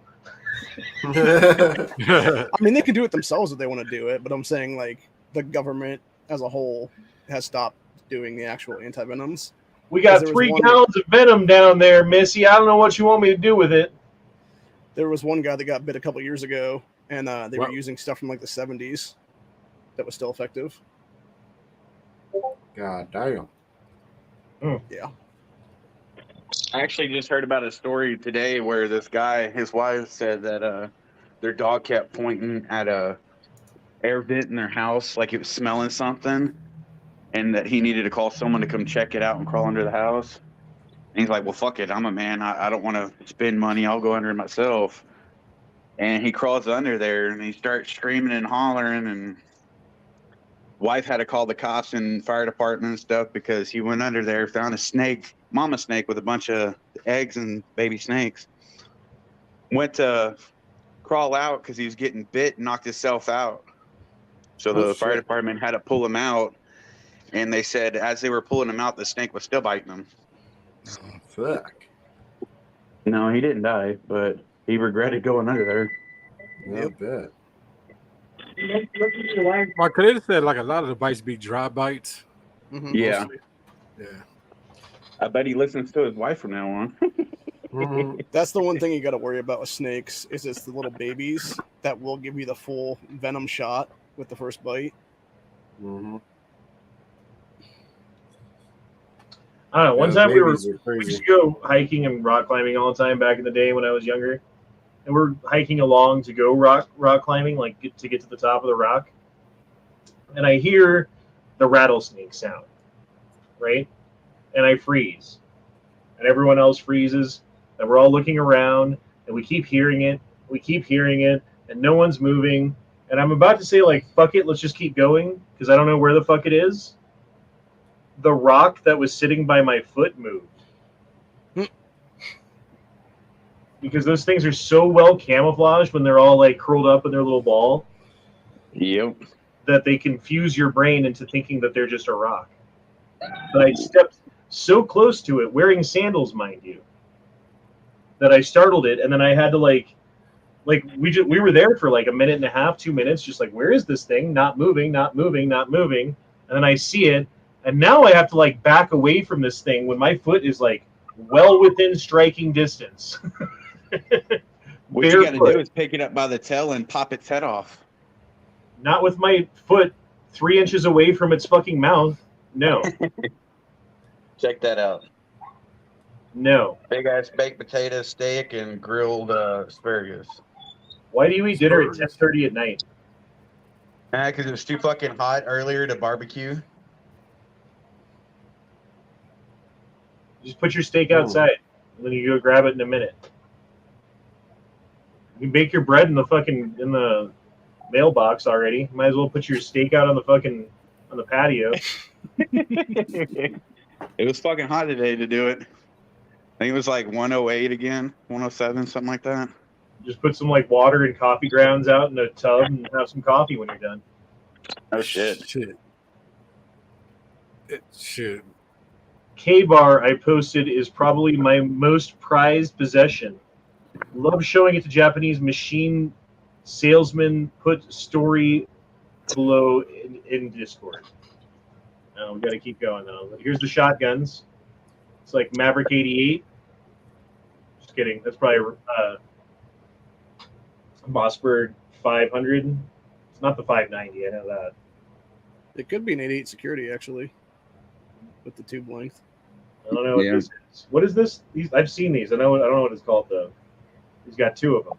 I mean, they can do it themselves if they want to do it, but I'm saying like the government as a whole has stopped doing the actual anti-venoms. We got 3 gallons of venom down there, Missy. I don't know what you want me to do with it. There was one guy that got bit a couple years ago, and they Wow. were using stuff from like the 70s that was still effective. God damn. Yeah. I actually just heard about a story today where this guy, his wife said that their dog kept pointing at a air vent in their house like it was smelling something, and that he needed to call someone to come check it out and crawl under the house. And he's like, well, fuck it. I'm a man. I don't want to spend money. I'll go under it myself. And he crawls under there and he starts screaming and hollering, and wife had to call the cops and fire department and stuff because he went under there, found a snake, mama snake with a bunch of eggs and baby snakes. Went to crawl out because he was getting bit and knocked himself out. So the fire department had to pull him out, and they said as they were pulling him out, the snake was still biting him. Fuck. No, he didn't die, but he regretted going under there. I bet. Mark, could it said like a lot of the bites be dry bites? Mm-hmm. Yeah. Mostly? Yeah. I bet he listens to his wife from now on. Mhm. That's the one thing you got to worry about with snakes is it's the little babies that will give you the full venom shot with the first bite. Mhm. I don't know. One Yeah, time we babies are used crazy. to go hiking and rock climbing all the time back in the day when I was younger, and we're hiking along to go rock climbing, like to get to the top of the rock, and I hear the rattlesnake sound, right? And I freeze, and everyone else freezes, and we're all looking around, and we keep hearing it, and no one's moving, and I'm about to say like, fuck it, let's just keep going because I don't know where the fuck it is. The rock that was sitting by my foot moved. Because those things are so well camouflaged when they're all like curled up in their little ball Yep. that they confuse your brain into thinking that they're just a rock. But I stepped so close to it, wearing sandals, mind you, that I startled it, and then I had to like we were there for like a minute and a half, 2 minutes, just like, where is this thing? Not moving, not moving, not moving. And then I see it, and now I have to like back away from this thing when my foot is like well within striking distance. What you got to do is pick it up by the tail and pop its head off. Not with my foot 3 inches away from its fucking mouth. No. Check that out. No. Big ass baked potato steak and grilled asparagus. Why do you eat dinner at 10:30 at night? Because it was too fucking hot earlier to barbecue. Just put your steak outside, and then you go grab it in a minute. You can bake your bread in the mailbox already. Might as well put your steak out on the patio. It was fucking hot today to do it. I think it was like 108 again, 107, something like that. Just put some like water and coffee grounds out in a tub and have some coffee when you're done. Oh shit. Shit. K-bar I posted is probably my most prized possession. Love showing it to Japanese machine salesmen. Put story below in Discord. Now we got to keep going though. Here's the shotguns. It's like Maverick 88. Just kidding. That's probably Mossberg 500. It's not the 590. I know that. It could be an 88 security actually, with the tube length. I don't know what this is. What is this? I've seen these. I don't know what it's called though. He's got 2 of them.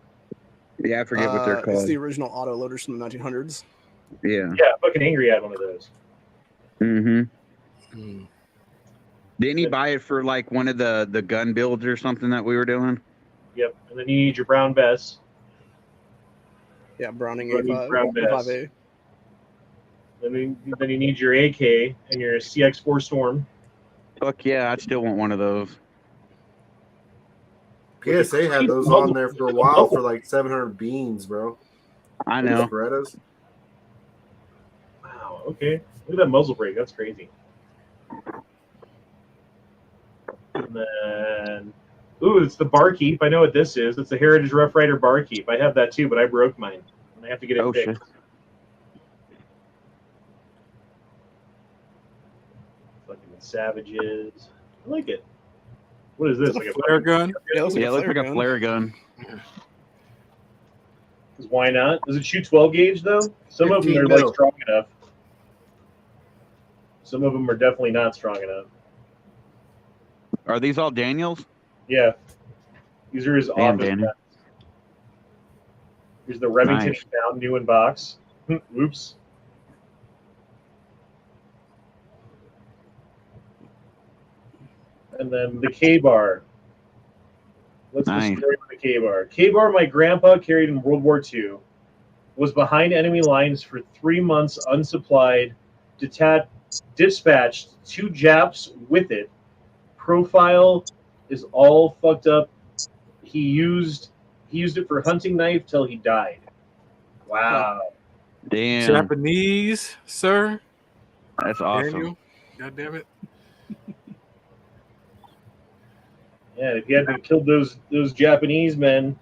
Yeah, I forget what they're called. It's the original auto loaders from the 1900s. Yeah. Yeah, fucking angry at one of those. Mm-hmm. Mm. Didn't he buy it for like one of the gun builds or something that we were doing? Yep. And then you need your brown vest. Yeah, Browning What do you A5, grab this? A5A. Then you need your AK and your CX4 Storm. Fuck yeah, I still want one of those. PSA had those on there for a while for like 700 beans, bro. I Those know. Berettas. Wow. Okay. Look at that muzzle brake. That's crazy. And then, ooh, it's the Barkeep. I know what this is. It's the Heritage Rough Rider Barkeep. I have that too, but I broke mine, and I have to get it Oh fixed. shit. Fucking Savages. I like it. What is this? Like a Flare gun? Yeah, it Yeah, it looks like a flare gun. Because why not? Does it shoot 12 gauge though? Some of them 15 are mil. like strong enough. Some of them are definitely not strong enough. Are these all Daniels? Yeah. These are his Damn, office Danny. guns. Here's the Remington Nice. found new in box. Oops. And then the K-bar. What's Nice. the story with the K-bar? K-bar my grandpa carried in World War II. Was behind enemy lines for 3 months unsupplied, dispatched 2 Japs with it. Profile is all fucked up. He used it for hunting knife till he died. Wow. Damn. Japanese, sir? That's awesome. Daniel? God damn it. Yeah, if you hadn't killed those Japanese men,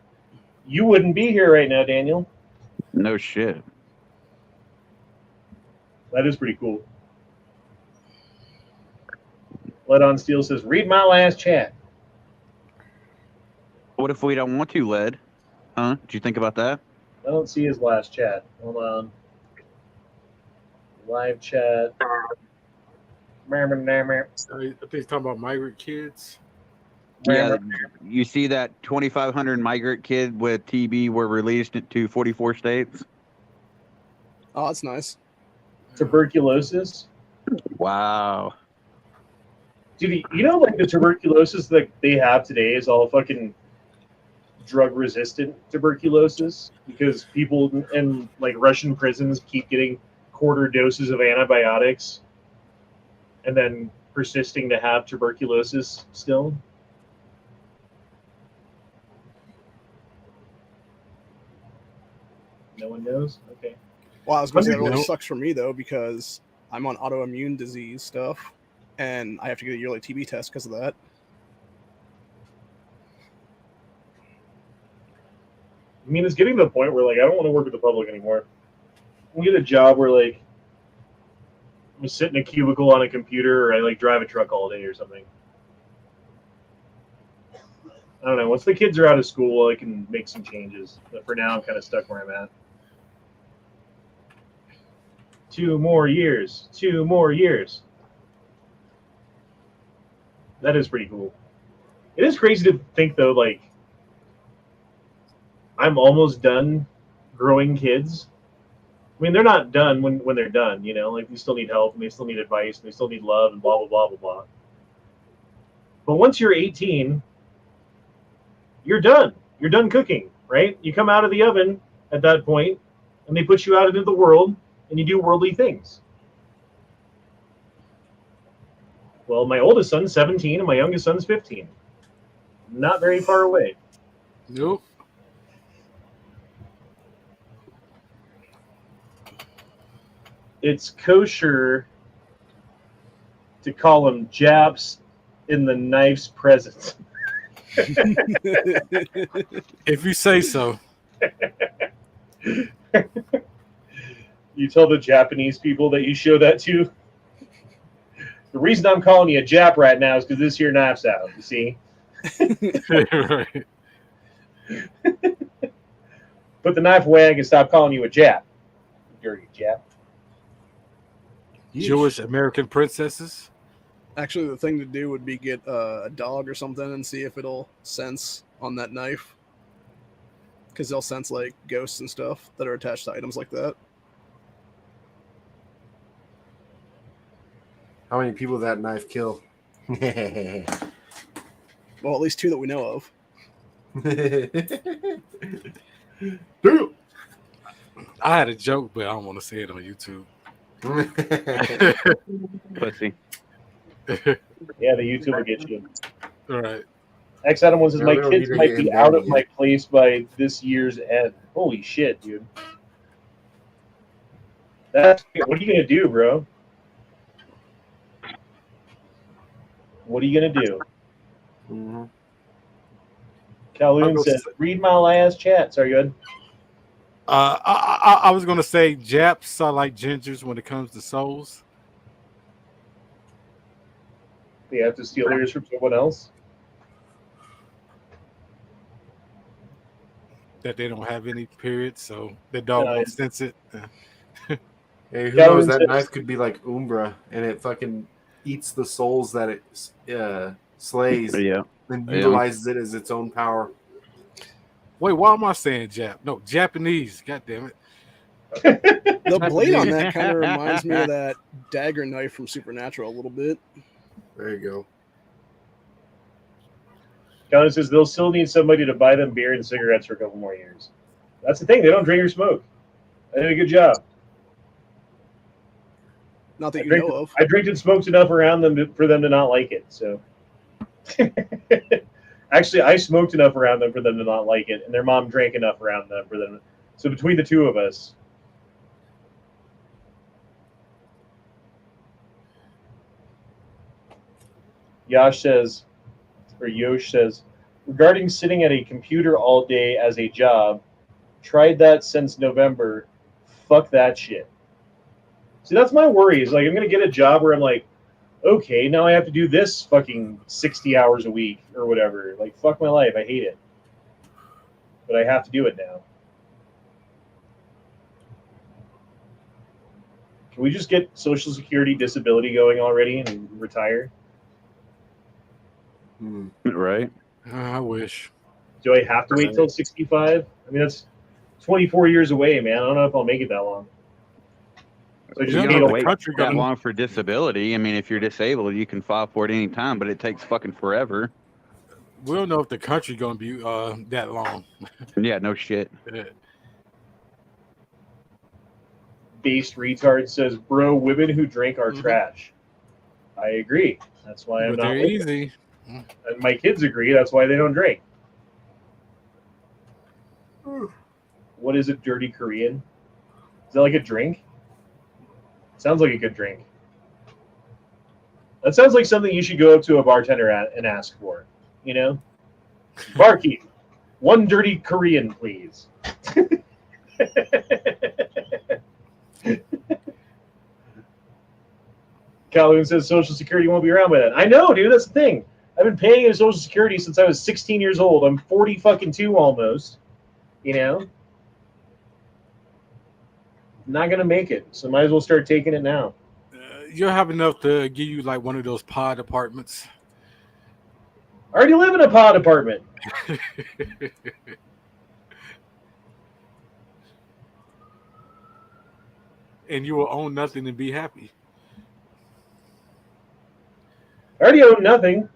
you wouldn't be here right now, Daniel. No shit. That is pretty cool. Let on Steel says, read my last chat. What if we don't want to, Led? Huh? Did you think about that? I don't see his last chat. Hold on. Live chat. I think he's talking about migrant kids. Yeah, you see that 2,500 migrant kid with TB were released to 44 states? Oh, that's nice. Tuberculosis. Wow. Dude, you know, like the tuberculosis that they have today is all fucking drug-resistant tuberculosis because people in like Russian prisons keep getting quarter doses of antibiotics and then persisting to have tuberculosis still. No one knows? Okay. Well, I was going to say that really Nope. sucks for me though because I'm on autoimmune disease stuff, and I have to get a yearly TB test because of that. I mean, it's getting to the point where like I don't want to work with the public anymore. I get a job where like I sit in a cubicle on a computer, or I like drive a truck all day or something. I don't know. Once the kids are out of school, I can make some changes. But for now, I'm kind of stuck where I'm at. 2 more years. 2 more years. That is pretty cool. It is crazy to think though, like I'm almost done growing kids. I mean, they're not done when they're done, you know, like they still need help and they still need advice and they still need love and blah, blah, blah, blah, blah. But once you're 18, you're done. You're done cooking, right? You come out of the oven at that point and they put you out into the world and you do worldly things. Well, my oldest son's 17 and my youngest son's 15. Not very far away. Nope. It's kosher to call them Japs in the knife's presence. If you say so. You tell the Japanese people that you show that to. The reason I'm calling you a Jap right now is because this here knife's out, you see? Right. Put the knife away, I can stop calling you a Jap. Dirty Jap. Jewish American princesses. Actually, the thing to do would be get a dog or something and see if it'll sense on that knife. Because they'll sense like ghosts and stuff that are attached to items like that. How many people did that knife kill? Well, at least 2 that we know of. Damn. I had a joke, but I don't want to say it on YouTube. Pussy. Yeah, the YouTube will get you. All right. X Adam one says, Yeah, my we don't kids need to might get be him out down of my place by this year's end. Holy shit, dude. What are you going to do, bro? What are you going to do? Mhm. Calhoun I'll says, go read my last chat. Sorry, go ahead. I was gonna say Japs are like gingers when it comes to souls. They have to steal theirs from someone else. That they don't have any periods, so the dog won't sense it. Hey, who Calvin knows? That says- knife could be like Umbra, and it fucking eats the souls that it slays, Yeah. and Yeah. utilizes it as its own power. Wait, why am I saying Jap? No, Japanese. God damn it. The blade on that kind of reminds me of that dagger knife from Supernatural a little bit. There you go. Calvin says they'll still need somebody to buy them beer and cigarettes for a couple more years. That's the thing. They don't drink or smoke. I did a good job. Not that I you drink, know of. I drinked and smoked enough around them for them to not like it. So, actually, I smoked enough around them for them to not like it, and their mom drank enough around them for them. So between the two of us, Yosh says, regarding sitting at a computer all day as a job, tried that since November. Fuck that shit. See, that's my worry. Is like I'm gonna get a job where I'm like, okay, now I have to do this fucking 60 hours a week or whatever. Like, fuck my life. I hate it. But I have to do it now. Can we just get Social Security disability going already and retire? Right. I wish. Do I have to wait till 65? I mean, that's 24 years away, man. I don't know if I'll make it that long. So I You just don't need have to a wait country that gonna- long for disability. I mean, if you're disabled, you can file for it any time, but it takes fucking forever. We don't know if the country gonna be that long. Yeah, no shit. based retard says, bro, women who drink are Mhm. trash. I agree. That's why I'm But not they're with easy. them. And my kids agree. That's why they don't drink. What is it, dirty Korean? Is that like a drink? Sounds like a good drink. That sounds like something you should go up to a bartender and ask for. You know? Barkeep, 1 dirty Korean, please. Calhoun says Social Security won't be around by then. I know, dude. That's the thing. I've been paying into Social Security since I was 16 years old. I'm 40 fucking 2 almost. You know? Not gonna make it, so might as well start taking it now. You'll have enough to give you like one of those pod apartments. I already live in a pod apartment. And you will own nothing and be happy. I already own nothing.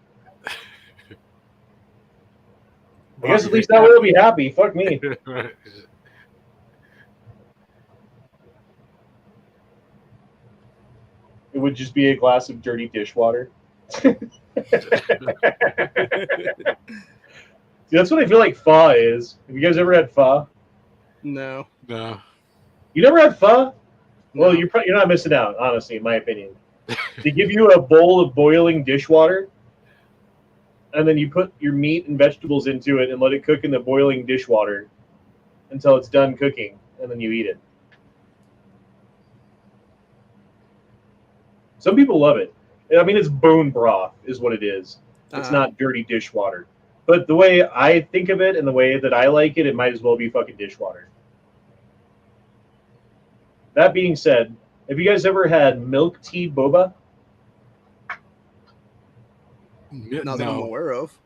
I guess at least that way I'll be happy. Fuck me. Right. It would just be a glass of dirty dishwater. See, that's what I feel like pho is. Have you guys ever had pho? No. No. You never had pho? Well, No. you're not missing out, honestly, in my opinion. They give you a bowl of boiling dishwater, and then you put your meat and vegetables into it and let it cook in the boiling dishwater until it's done cooking, and then you eat it. Some people love it. I mean, it's bone broth is what it is. It's not dirty dishwater. But the way I think of it and the way that I like it, it might as well be fucking dishwater. That being said, have you guys ever had milk tea boba? Not that I'm No. aware of.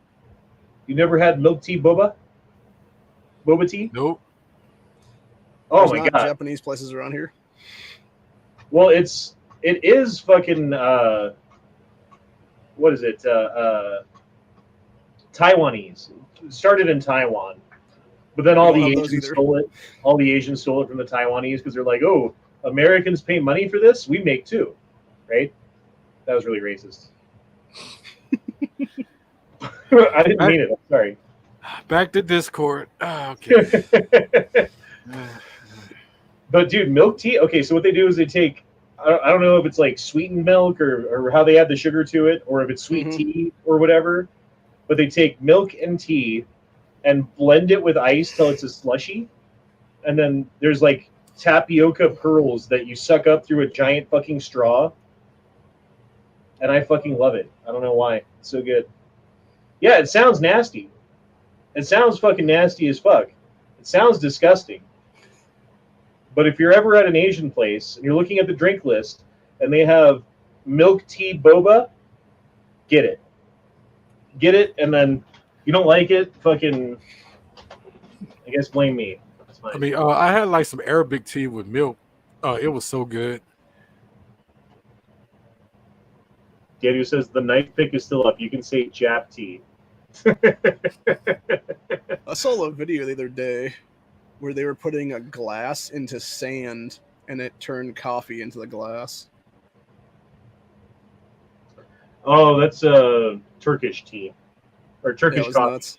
You never had milk tea boba? Boba tea? Nope. Oh There's my not god. Japanese places around here. Well, it's it is fucking what is it? Taiwanese. It started in Taiwan, but then all don't the have those Asians either. stole it. All the Asians stole it from the Taiwanese because they're like, oh, Americans pay money for this, we make too, right? That was really racist. I didn't mean it. I'm sorry. Back to Discord. Okay. But dude, milk tea. Okay, so what they do is they take. I don't know if it's like sweetened milk or how they add the sugar to it, or if it's sweet Mhm. tea or whatever. But they take milk and tea and blend it with ice till it's a slushy, and then there's like tapioca pearls that you suck up through a giant fucking straw. And I fucking love it. I don't know why. It's so good. Yeah, it sounds nasty. It sounds fucking nasty as fuck. It sounds disgusting. But if you're ever at an Asian place and you're looking at the drink list and they have milk tea boba, get it. Get it, and then you don't like it, fucking, I guess blame me. That's fine. I mean, I had like some Arabic tea with milk. It was so good. Daniel says the knife pick is still up. You can say Jap tea. I saw a video the other day where they were putting a glass into sand and it turned coffee into the glass. Oh, that's Turkish tea. Or Yeah, Turkish it was coffee. nuts.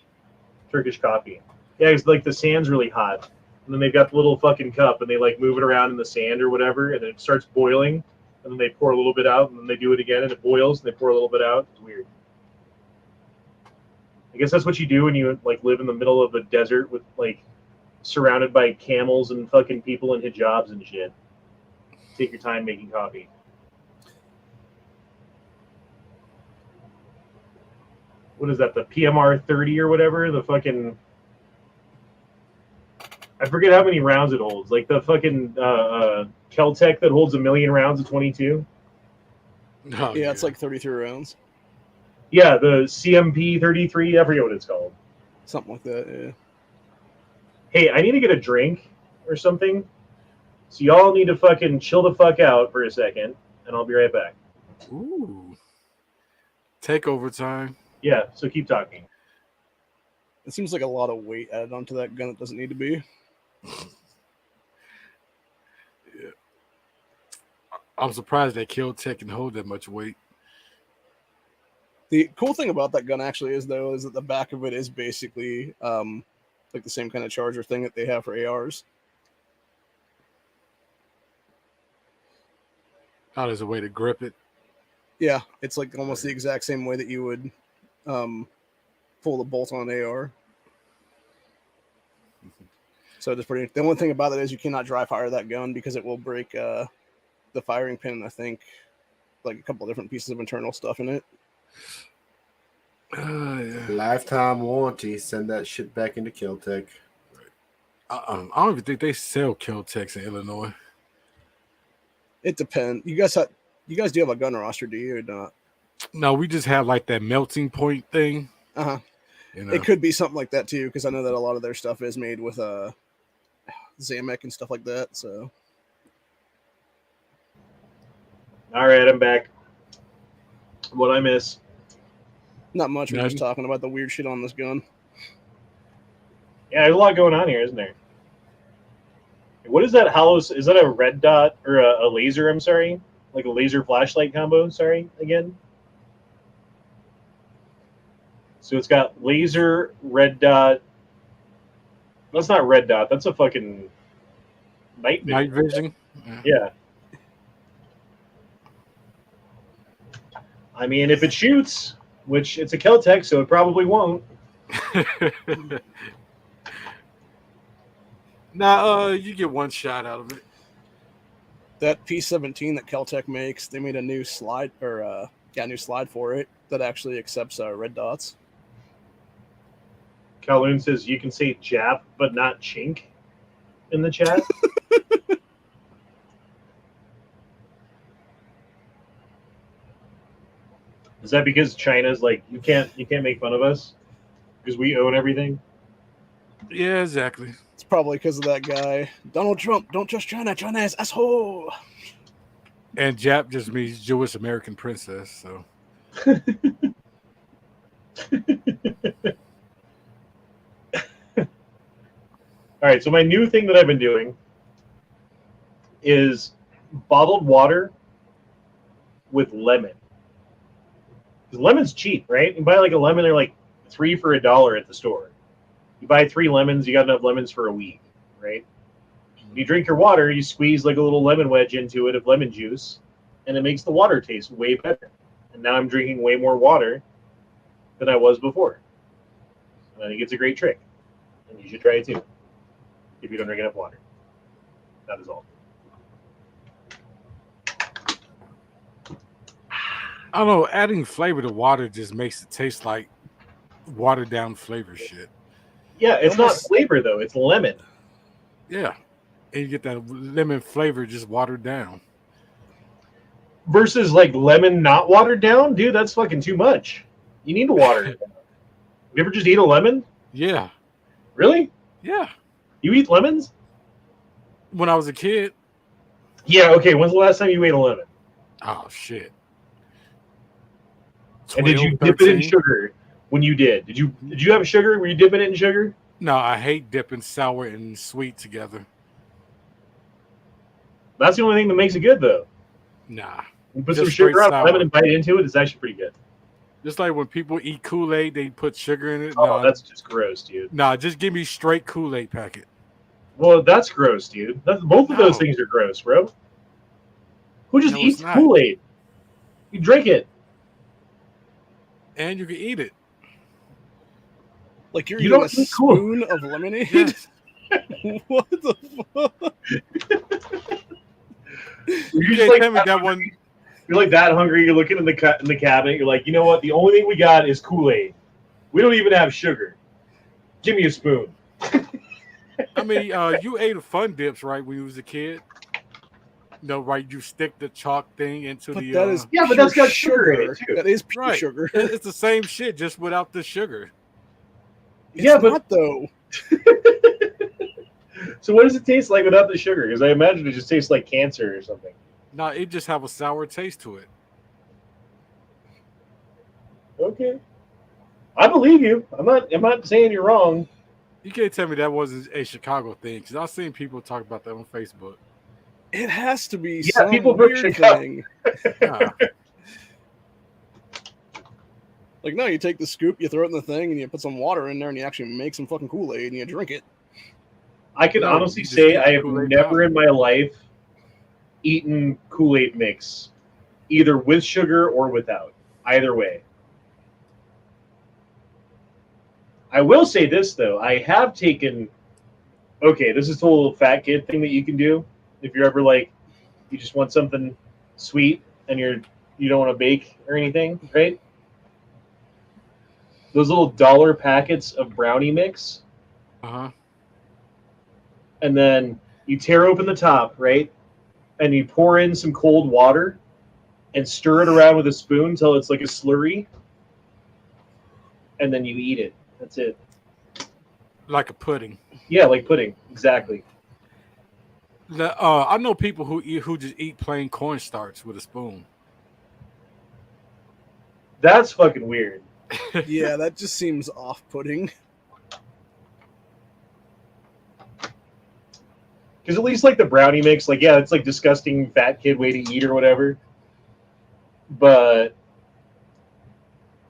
Turkish coffee. Yeah, it's like the sand's really hot. And then they've got the little fucking cup and they like move it around in the sand or whatever, and it starts boiling, and then they pour a little bit out, and then they do it again and it boils and they pour a little bit out. It's weird. I guess that's what you do when you like live in the middle of a desert with like surrounded by camels and fucking people in hijabs and shit. Take your time making coffee. What is that? The PMR 30 or whatever? The fucking I forget how many rounds it holds. Like the fucking Keltec that holds 1,000,000 rounds of 22. Oh, Yeah, it's like 33 rounds. Yeah, the CMP 33. I forget what it's called. Something like that, yeah. Hey, I need to get a drink or something. So y'all need to fucking chill the fuck out for a second, and I'll be right back. Ooh. Takeover time. Yeah, so keep talking. It seems like a lot of weight added onto that gun that doesn't need to be. Yeah. I'm surprised that Keltec can hold that much weight. The cool thing about that gun actually is that the back of it is basically like the same kind of charger thing that they have for ARs. How there's a way to grip it. Yeah, it's like almost the exact same way that you would pull the bolt on an AR. So it's pretty. The only thing about it is you cannot dry fire that gun because it will break the firing pin. I think like a couple of different pieces of internal stuff in it. Yeah. Lifetime warranty. Send that shit back into Keltec. I don't even think they sell Keltecs in Illinois. It depends. You guys do have a gun roster, do you or not? No, we just have like that melting point thing. Uh-huh. You know? It could be something like that too, because I know that a lot of their stuff is made with Zamek and stuff like that. So All right, I'm back. What I miss? not much. We're just None. talking about the weird shit on this gun. Yeah, there's a lot going on here, isn't there? What is that hollow? Is that a red dot or a laser? I'm sorry, like a laser flashlight combo. Sorry again. So it's got laser, red dot. That's not red dot. That's a fucking night vision. Night vision. Yeah. I mean, if it shoots, which it's a Keltec, so it probably won't. Nah, you get one shot out of it. That P17 that Keltec makes, they made a new slide new slide for it that actually accepts red dots. Kowloon says you can say Jap, but not chink in the chat. Is that because China's like you can't make fun of us because we own everything? Yeah, exactly. It's probably because of that guy, Donald Trump. Don't trust China. China is asshole. And Jap just means Jewish American princess. So All right, so my new thing that I've been doing is bottled water with lemon. Because lemon's cheap, right? You buy like a lemon, they're like $3 for $1 at the store. You buy 3 lemons, you got enough lemons for a week, right? When you drink your water, you squeeze like a little lemon wedge into it of lemon juice, and it makes the water taste way better. And now I'm drinking way more water than I was before. And I think it's a great trick. And you should try it too. If you don't drink enough water. That is all. I don't know. Adding flavor to water just makes it taste like watered down flavor shit. Yeah, it's not flavor though. It's lemon. Yeah, and you get that lemon flavor just watered down. Versus like lemon not watered down, dude. That's fucking too much. You need to water it down. You ever just eat a lemon? Yeah, Really? yeah. You eat lemons? When I was a kid. Yeah. Okay. When's the last time you ate a lemon? Oh shit. And did you 12, dip it in 13? sugar? When you did you have sugar? Were you dipping it in sugar? No, I hate dipping sour and sweet together. That's the only thing that makes it good, though. Nah. You put Just some sugar straight on sour. lemon and bite into it. It's actually pretty good. Just like when people eat Kool-Aid, they put sugar in it. Oh, that's just gross, dude. Nah, just give me straight Kool-Aid packet. Well, that's gross, dude. Both of those things are gross, bro. Who just No, eats it's not. Kool-Aid? You drink it. And you can eat it. Like you're You eating a don't eat Kool-Aid. spoon of lemonade? Yes. What the fuck? You You're can't tell me that one. You're like that hungry. You're looking in the cabinet. You're like, you know what? The only thing we got is Kool-Aid. We don't even have sugar. Give me a spoon. I mean, you ate Fun Dips, right, when you was a kid? No, right? You stick the chalk thing into But the. that is Yeah, but pure that's got sugar in it, too. That is pure right. sugar. It's the same shit, just without the sugar. Yeah, It's but not though. so what does it taste like without the sugar? Because I imagine it just tastes like cancer or something. No, it just have a sour taste to it. Okay, I believe you. I'm not saying you're wrong. You can't tell me that wasn't a Chicago thing, because I've seen people talk about that on Facebook. It has to be Yeah, some people from weird Chicago. thing. Nah. Like, no, you take the scoop, you throw it in the thing, and you put some water in there, and you actually make some fucking Kool-Aid, and you drink it. I can No, honestly you just say get I have Kool-Aid never powder. in my life eaten Kool-Aid mix, either with sugar or without. Either way. I will say this though, I have taken. Okay, this is a little fat kid thing that you can do if you're ever like, you just want something sweet and you don't want to bake or anything, right? Those little dollar packets of brownie mix, Uh-huh. and then you tear open the top, right? And you pour in some cold water and stir it around with a spoon until it's like a slurry, and then you eat it. That's it. Like a pudding. Yeah, like pudding. Exactly. I know people who just eat plain cornstarch with a spoon. That's fucking weird. Yeah, that just seems off-putting. Because at least like the brownie mix, like, yeah, it's like disgusting fat kid way to eat or whatever. But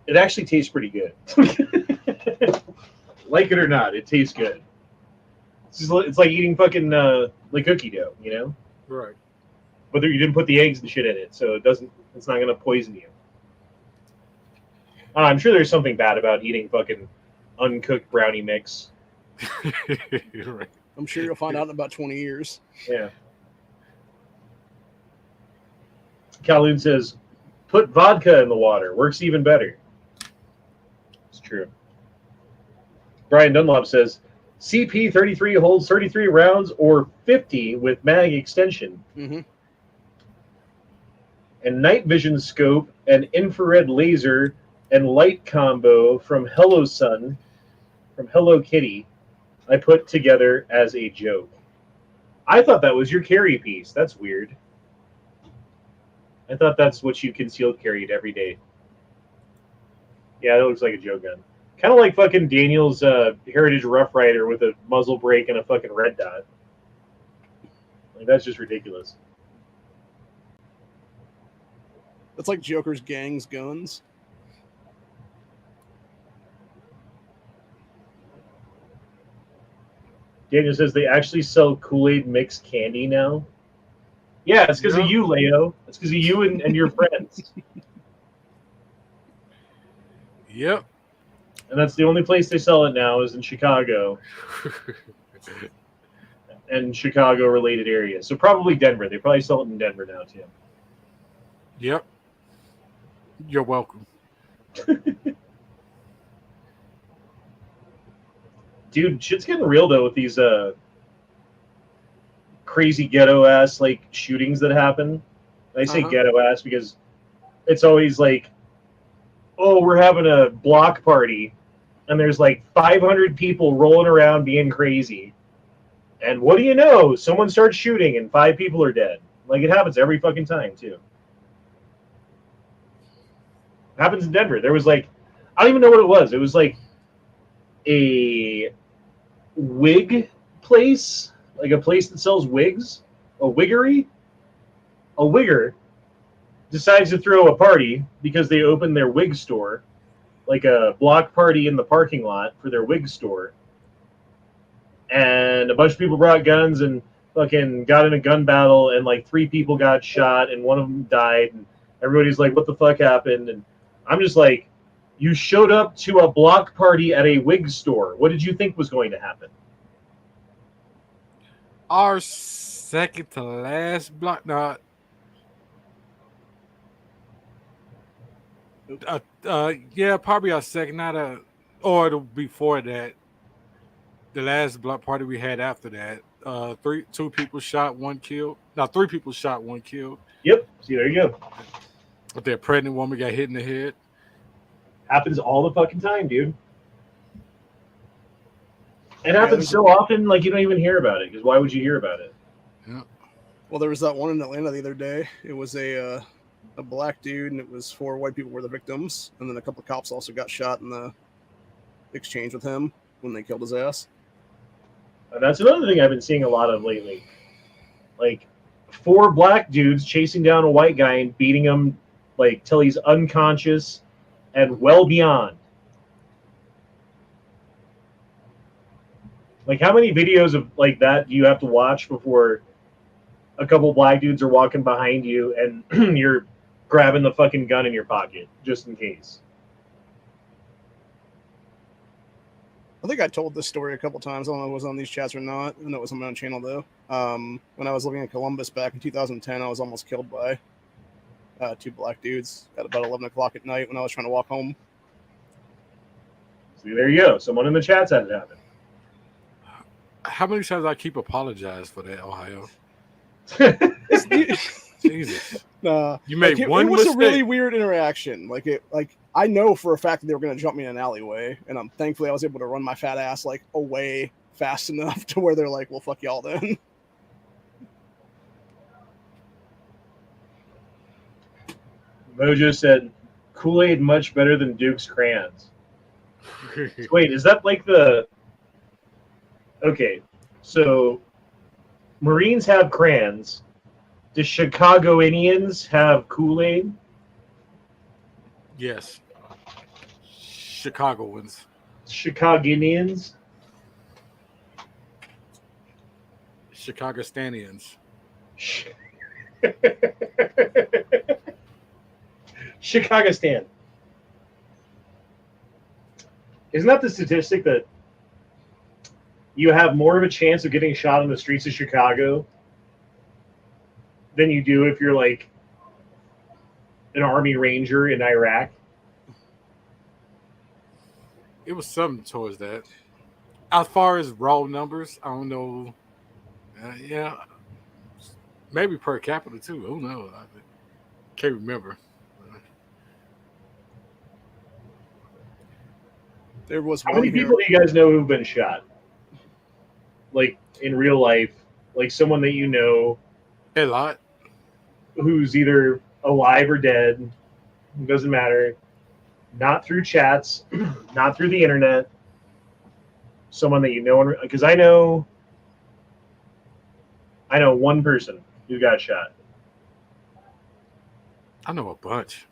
it actually tastes pretty good. Like it or not, it tastes good. It's like eating fucking like cookie dough, you know? Right. But you didn't put the eggs and shit in it, so it's not gonna poison you. I'm sure there's something bad about eating fucking uncooked brownie mix. Right. I'm sure you'll find out in about 20 years. Yeah. Calhoun says, put vodka in the water. Works even better. It's true. Brian Dunlop says, CP33 holds 33 rounds or 50 with mag extension. Mm-hmm. And night vision scope and infrared laser and light combo from Hello Sun, from Hello Kitty, I put together as a joke. I thought that was your carry piece. That's weird. I thought that's what you concealed carried every day. Yeah, that looks like a Joe gun. Kind of like fucking Daniel's Heritage Rough Rider with a muzzle brake and a fucking red dot. Like, that's just ridiculous. That's like Joker's gang's guns. Daniel says they actually sell Kool-Aid mixed candy now. Yeah, it's because of you, Leo. It's because of you and your friends. Yep. And that's the only place they sell it now is in Chicago and Chicago-related areas. So probably Denver. They probably sell it in Denver now, too. Yep. You're welcome. Dude, shit's getting real, though, with these crazy ghetto-ass, like, shootings that happen. I say ghetto-ass because it's always like, oh, we're having a block party, and there's like 500 people rolling around being crazy. And what do you know? Someone starts shooting, and 5 people are dead. Like, it happens every fucking time, too. It happens in Denver. There was like, I don't even know what it was. It was like a wig place, like a place that sells wigs, a wiggery. A wigger decides to throw a party because they opened their wig store, like a block party in the parking lot for their wig store. And a bunch of people brought guns and fucking got in a gun battle, and like 3 people got shot and one of them died. And everybody's like, what the fuck happened? And I'm just like, you showed up to a block party at a wig store. What did you think was going to happen? Our second to last block. No. Yeah, probably our second, or before that. The last block party we had after that. 2 people shot, 1 killed. No, 3 people shot, 1 killed. Yep. See, there you go. But their pregnant woman got hit in the head. Happens all the fucking time, dude. It happens so often, like, you don't even hear about it, because why would you hear about it? Yeah. Well, there was that one in Atlanta the other day. It was a black dude, and it was 4 white people were the victims, and then a couple of cops also got shot in the exchange with him when they killed his ass. And that's another thing I've been seeing a lot of lately. Like, 4 black dudes chasing down a white guy and beating him, like, till he's unconscious and well beyond. Like, how many videos of like that do you have to watch before a couple black dudes are walking behind you and you're grabbing the fucking gun in your pocket just in case? I think I told this story a couple times. I don't know if it was on these chats or not. I know it was on my own channel, though. When I was living in Columbus back in 2010, I was almost killed by 2 black dudes at about 11 o'clock at night when I was trying to walk home. See, there you go. Someone in the chat's had it happen. How many times I keep apologize for that, Ohio? Jesus. You made like one it was mistake. A really weird interaction. Like I know for a fact that they were going to jump me in an alleyway, and thankfully I was able to run my fat ass like away fast enough to where they're like, "Well, fuck y'all then." Mojo said, Kool-Aid much better than Duke's crayons. Wait, is that like the... Okay, so Marines have crayons. Do Chicago Indians have Kool-Aid? Yes. Chicagoans. Chicagoanians? Chicagostanians. Chicagostan. Isn't that the statistic that you have more of a chance of getting shot on the streets of Chicago than you do if you're like an Army Ranger in Iraq? It was something towards that. As far as raw numbers, I don't know. Yeah, maybe per capita too. Who knows? I can't remember. There was How many people do you guys know who've been shot? Like in real life, like someone that you know, A lot. who's either alive or dead, it doesn't matter. Not through chats, not through the internet. Someone that you know, because I know one person who got shot. I know a bunch.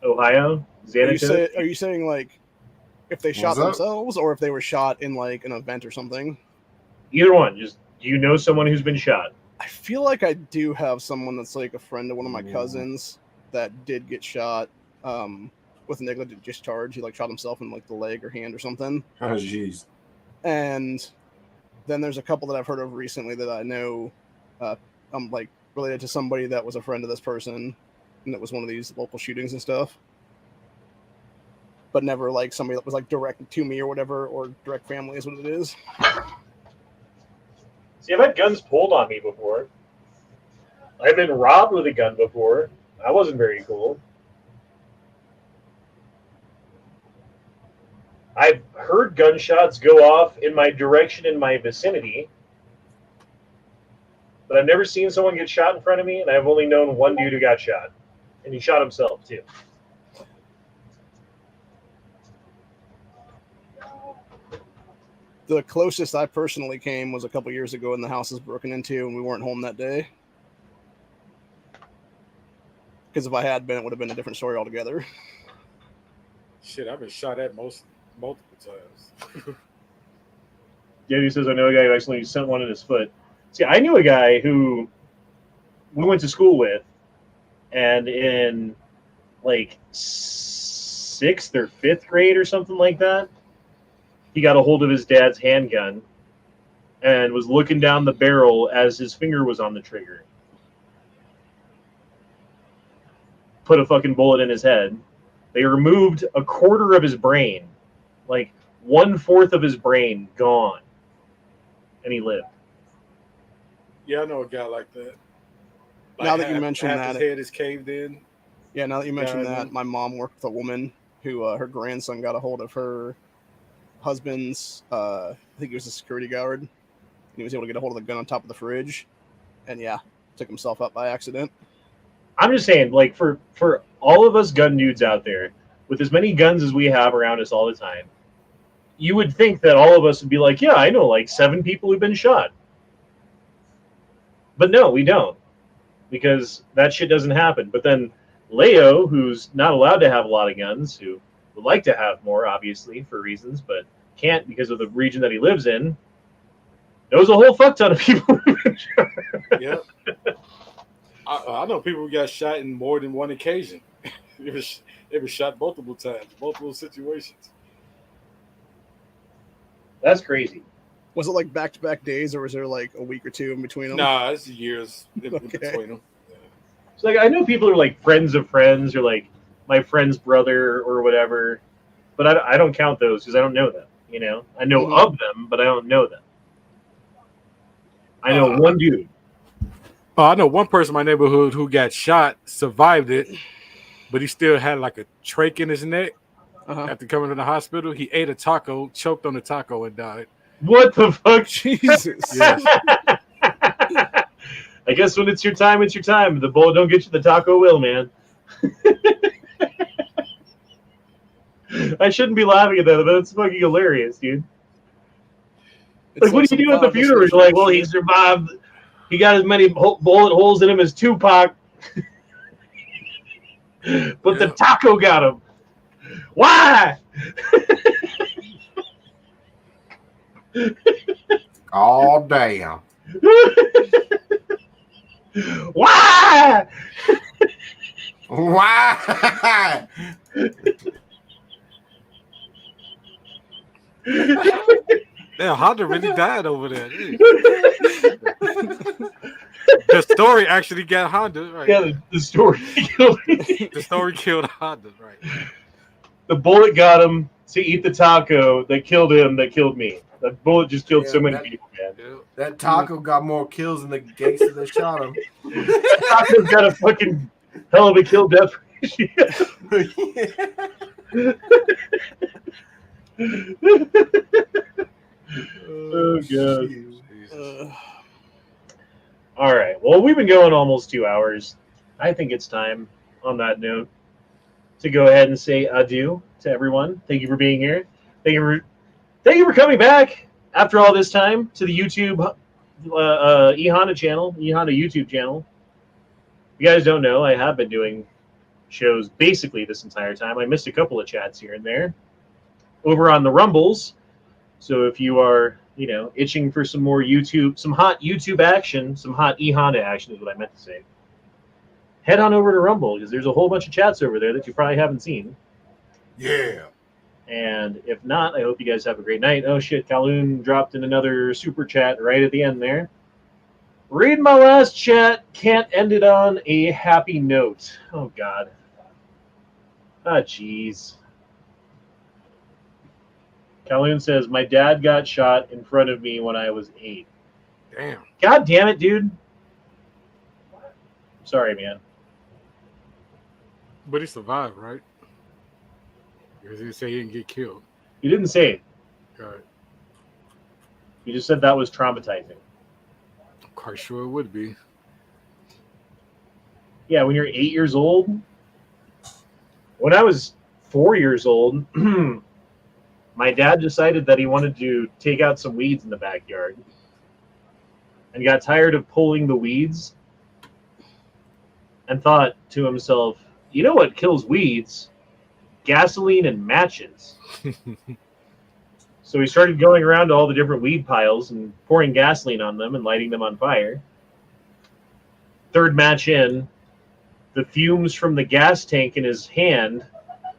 Ohio, Xanatos. Are you saying like if they shot What's up? themselves or if they were shot in like an event or something? Either one. Just do you know someone who's been shot? I feel like I do have someone that's like a friend of one of my cousins that did get shot with a negligent discharge. He like shot himself in like the leg or hand or something. Oh, jeez. And then there's a couple that I've heard of recently that I know I'm like related to somebody that was a friend of this person, and it was one of these local shootings and stuff. But never like somebody that was like direct to me or whatever, or direct family is what it is. See, I've had guns pulled on me before. I've been robbed with a gun before. That wasn't very cool. I've heard gunshots go off in my direction in my vicinity, but I've never seen someone get shot in front of me, and I've only known one dude who got shot, and he shot himself too. The closest I personally came was a couple years ago, and the house was broken into, and we weren't home that day. Because if I had been, it would have been a different story altogether. Shit, I've been shot at multiple times. Yeah, he says, I know a guy who actually sent one in his foot. See, I knew a guy who we went to school with, and in like 6th or 5th grade or something like that, he got a hold of his dad's handgun and was looking down the barrel as his finger was on the trigger. Put a fucking bullet in his head. They removed a quarter of his brain, like 1/4 of his brain gone, and he lived. Yeah, I know a guy like that. Now that you mention half that, his head is caved in. Yeah, now that you mention Yeah, I that, know. my mom worked with a woman who her grandson got a hold of her husband's, I think he was a security guard, and he was able to get a hold of the gun on top of the fridge, and yeah, took himself out by accident. I'm just saying, like, for all of us gun dudes out there, with as many guns as we have around us all the time, you would think that all of us would be like, yeah, I know like 7 people who've been shot. But no, we don't. Because that shit doesn't happen. But then Leo, who's not allowed to have a lot of guns, who would like to have more, obviously, for reasons, but can't because of the region that he lives in, knows a whole fuck ton of people who've been shot. Yeah. I know people who got shot in more than one occasion. It was shot multiple times, multiple situations. That's crazy. Was it like back-to-back days, or was there like a week or two in between them? Nah, it's years in Okay. between them. Yeah. So, like, I know people are like friends of friends, or like my friend's brother or whatever, but I don't count those because I don't know them. You know, I know of them, but I don't know them. I know one dude. Oh, I know one person in my neighborhood who got shot, survived it, but he still had like a trach in his neck. After coming to the hospital, he ate a taco, choked on the taco, and died. What the fuck? Jesus. Yes. I guess when it's your time, it's your time. The bullet don't get you, the taco will, man. I shouldn't be laughing at that, but it's fucking hilarious, dude. Like, what do you do at the funeral? You're like, well, he survived. He got as many bullet holes in him as Tupac. But the taco got him. Why? Oh, damn. Why? Why? Damn, Honda really died over there. The story actually got Honda. Right? Yeah, the story killed him. The story killed Honda. Right. The bullet got him to eat the taco that killed him, that killed me. That bullet just killed so many people, man. Yeah. That taco got more kills than the gangster that shot him. Taco's got a fucking hell of a kill death ratio. Oh, God. Well, we've been going almost 2 hours. I think it's time, on that note, to go ahead and say adieu to everyone. Thank you for being here. Thank you for coming back after all this time to the YouTube eHonda channel, eHonda YouTube channel. If you guys don't know, I have been doing shows basically this entire time. I missed a couple of chats here and there over on the Rumbles. So if you are, itching for some more YouTube, some hot YouTube action, some hot eHonda action is what I meant to say, head on over to Rumble because there's a whole bunch of chats over there that you probably haven't seen. Yeah. And if not, I hope you guys have a great night. Oh shit, Kaloon dropped in another super chat right at the end there. Read my last chat. Can't end it on a happy note. Oh god. Ah, jeez. Kaloon says, my dad got shot in front of me when I was 8. Damn. God damn it, dude. Sorry, man. But he survived, right? Because he said he didn't get killed. You didn't say it. Right. You just said that was traumatizing. I'm quite sure it would be. Yeah, when you're 8 years old. When I was 4 years old, my dad decided that he wanted to take out some weeds in the backyard and got tired of pulling the weeds and thought to himself, you know what kills weeds? Gasoline and matches. So he started going around to all the different weed piles and pouring gasoline on them and lighting them on fire. Third match in, the fumes from the gas tank in his hand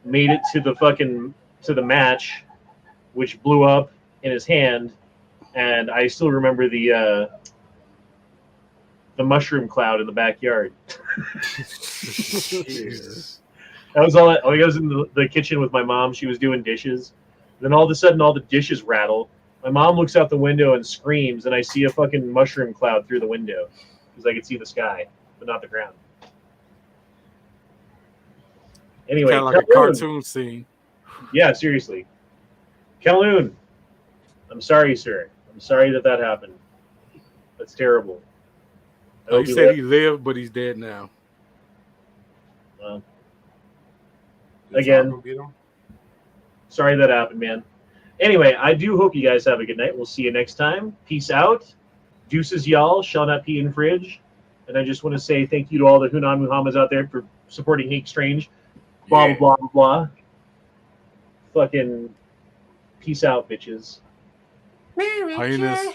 made it to the match, which blew up in his hand, and I still remember the mushroom cloud in the backyard. Jesus. That was all. I was in the kitchen with my mom. She was doing dishes. Then all of a sudden, all the dishes rattle. My mom looks out the window and screams, and I see a fucking mushroom cloud through the window because I could see the sky, but not the ground. Anyway, Kind of like a cartoon scene. Yeah, seriously. Kaloon, I'm sorry, sir. I'm sorry that happened. That's terrible. Oh, he said he lived, but he's dead now. Well, Did again, Taco get him? sorry that happened, man. Anyway, I do hope you guys have a good night. We'll see you next time. Peace out. Deuces, y'all. Shall not pee in fridge. And I just want to say thank you to all the Hunan Muhammads out there for supporting Hake Strange. Blah, Yeah. blah, blah, blah. Fucking peace out, bitches. Hyenas.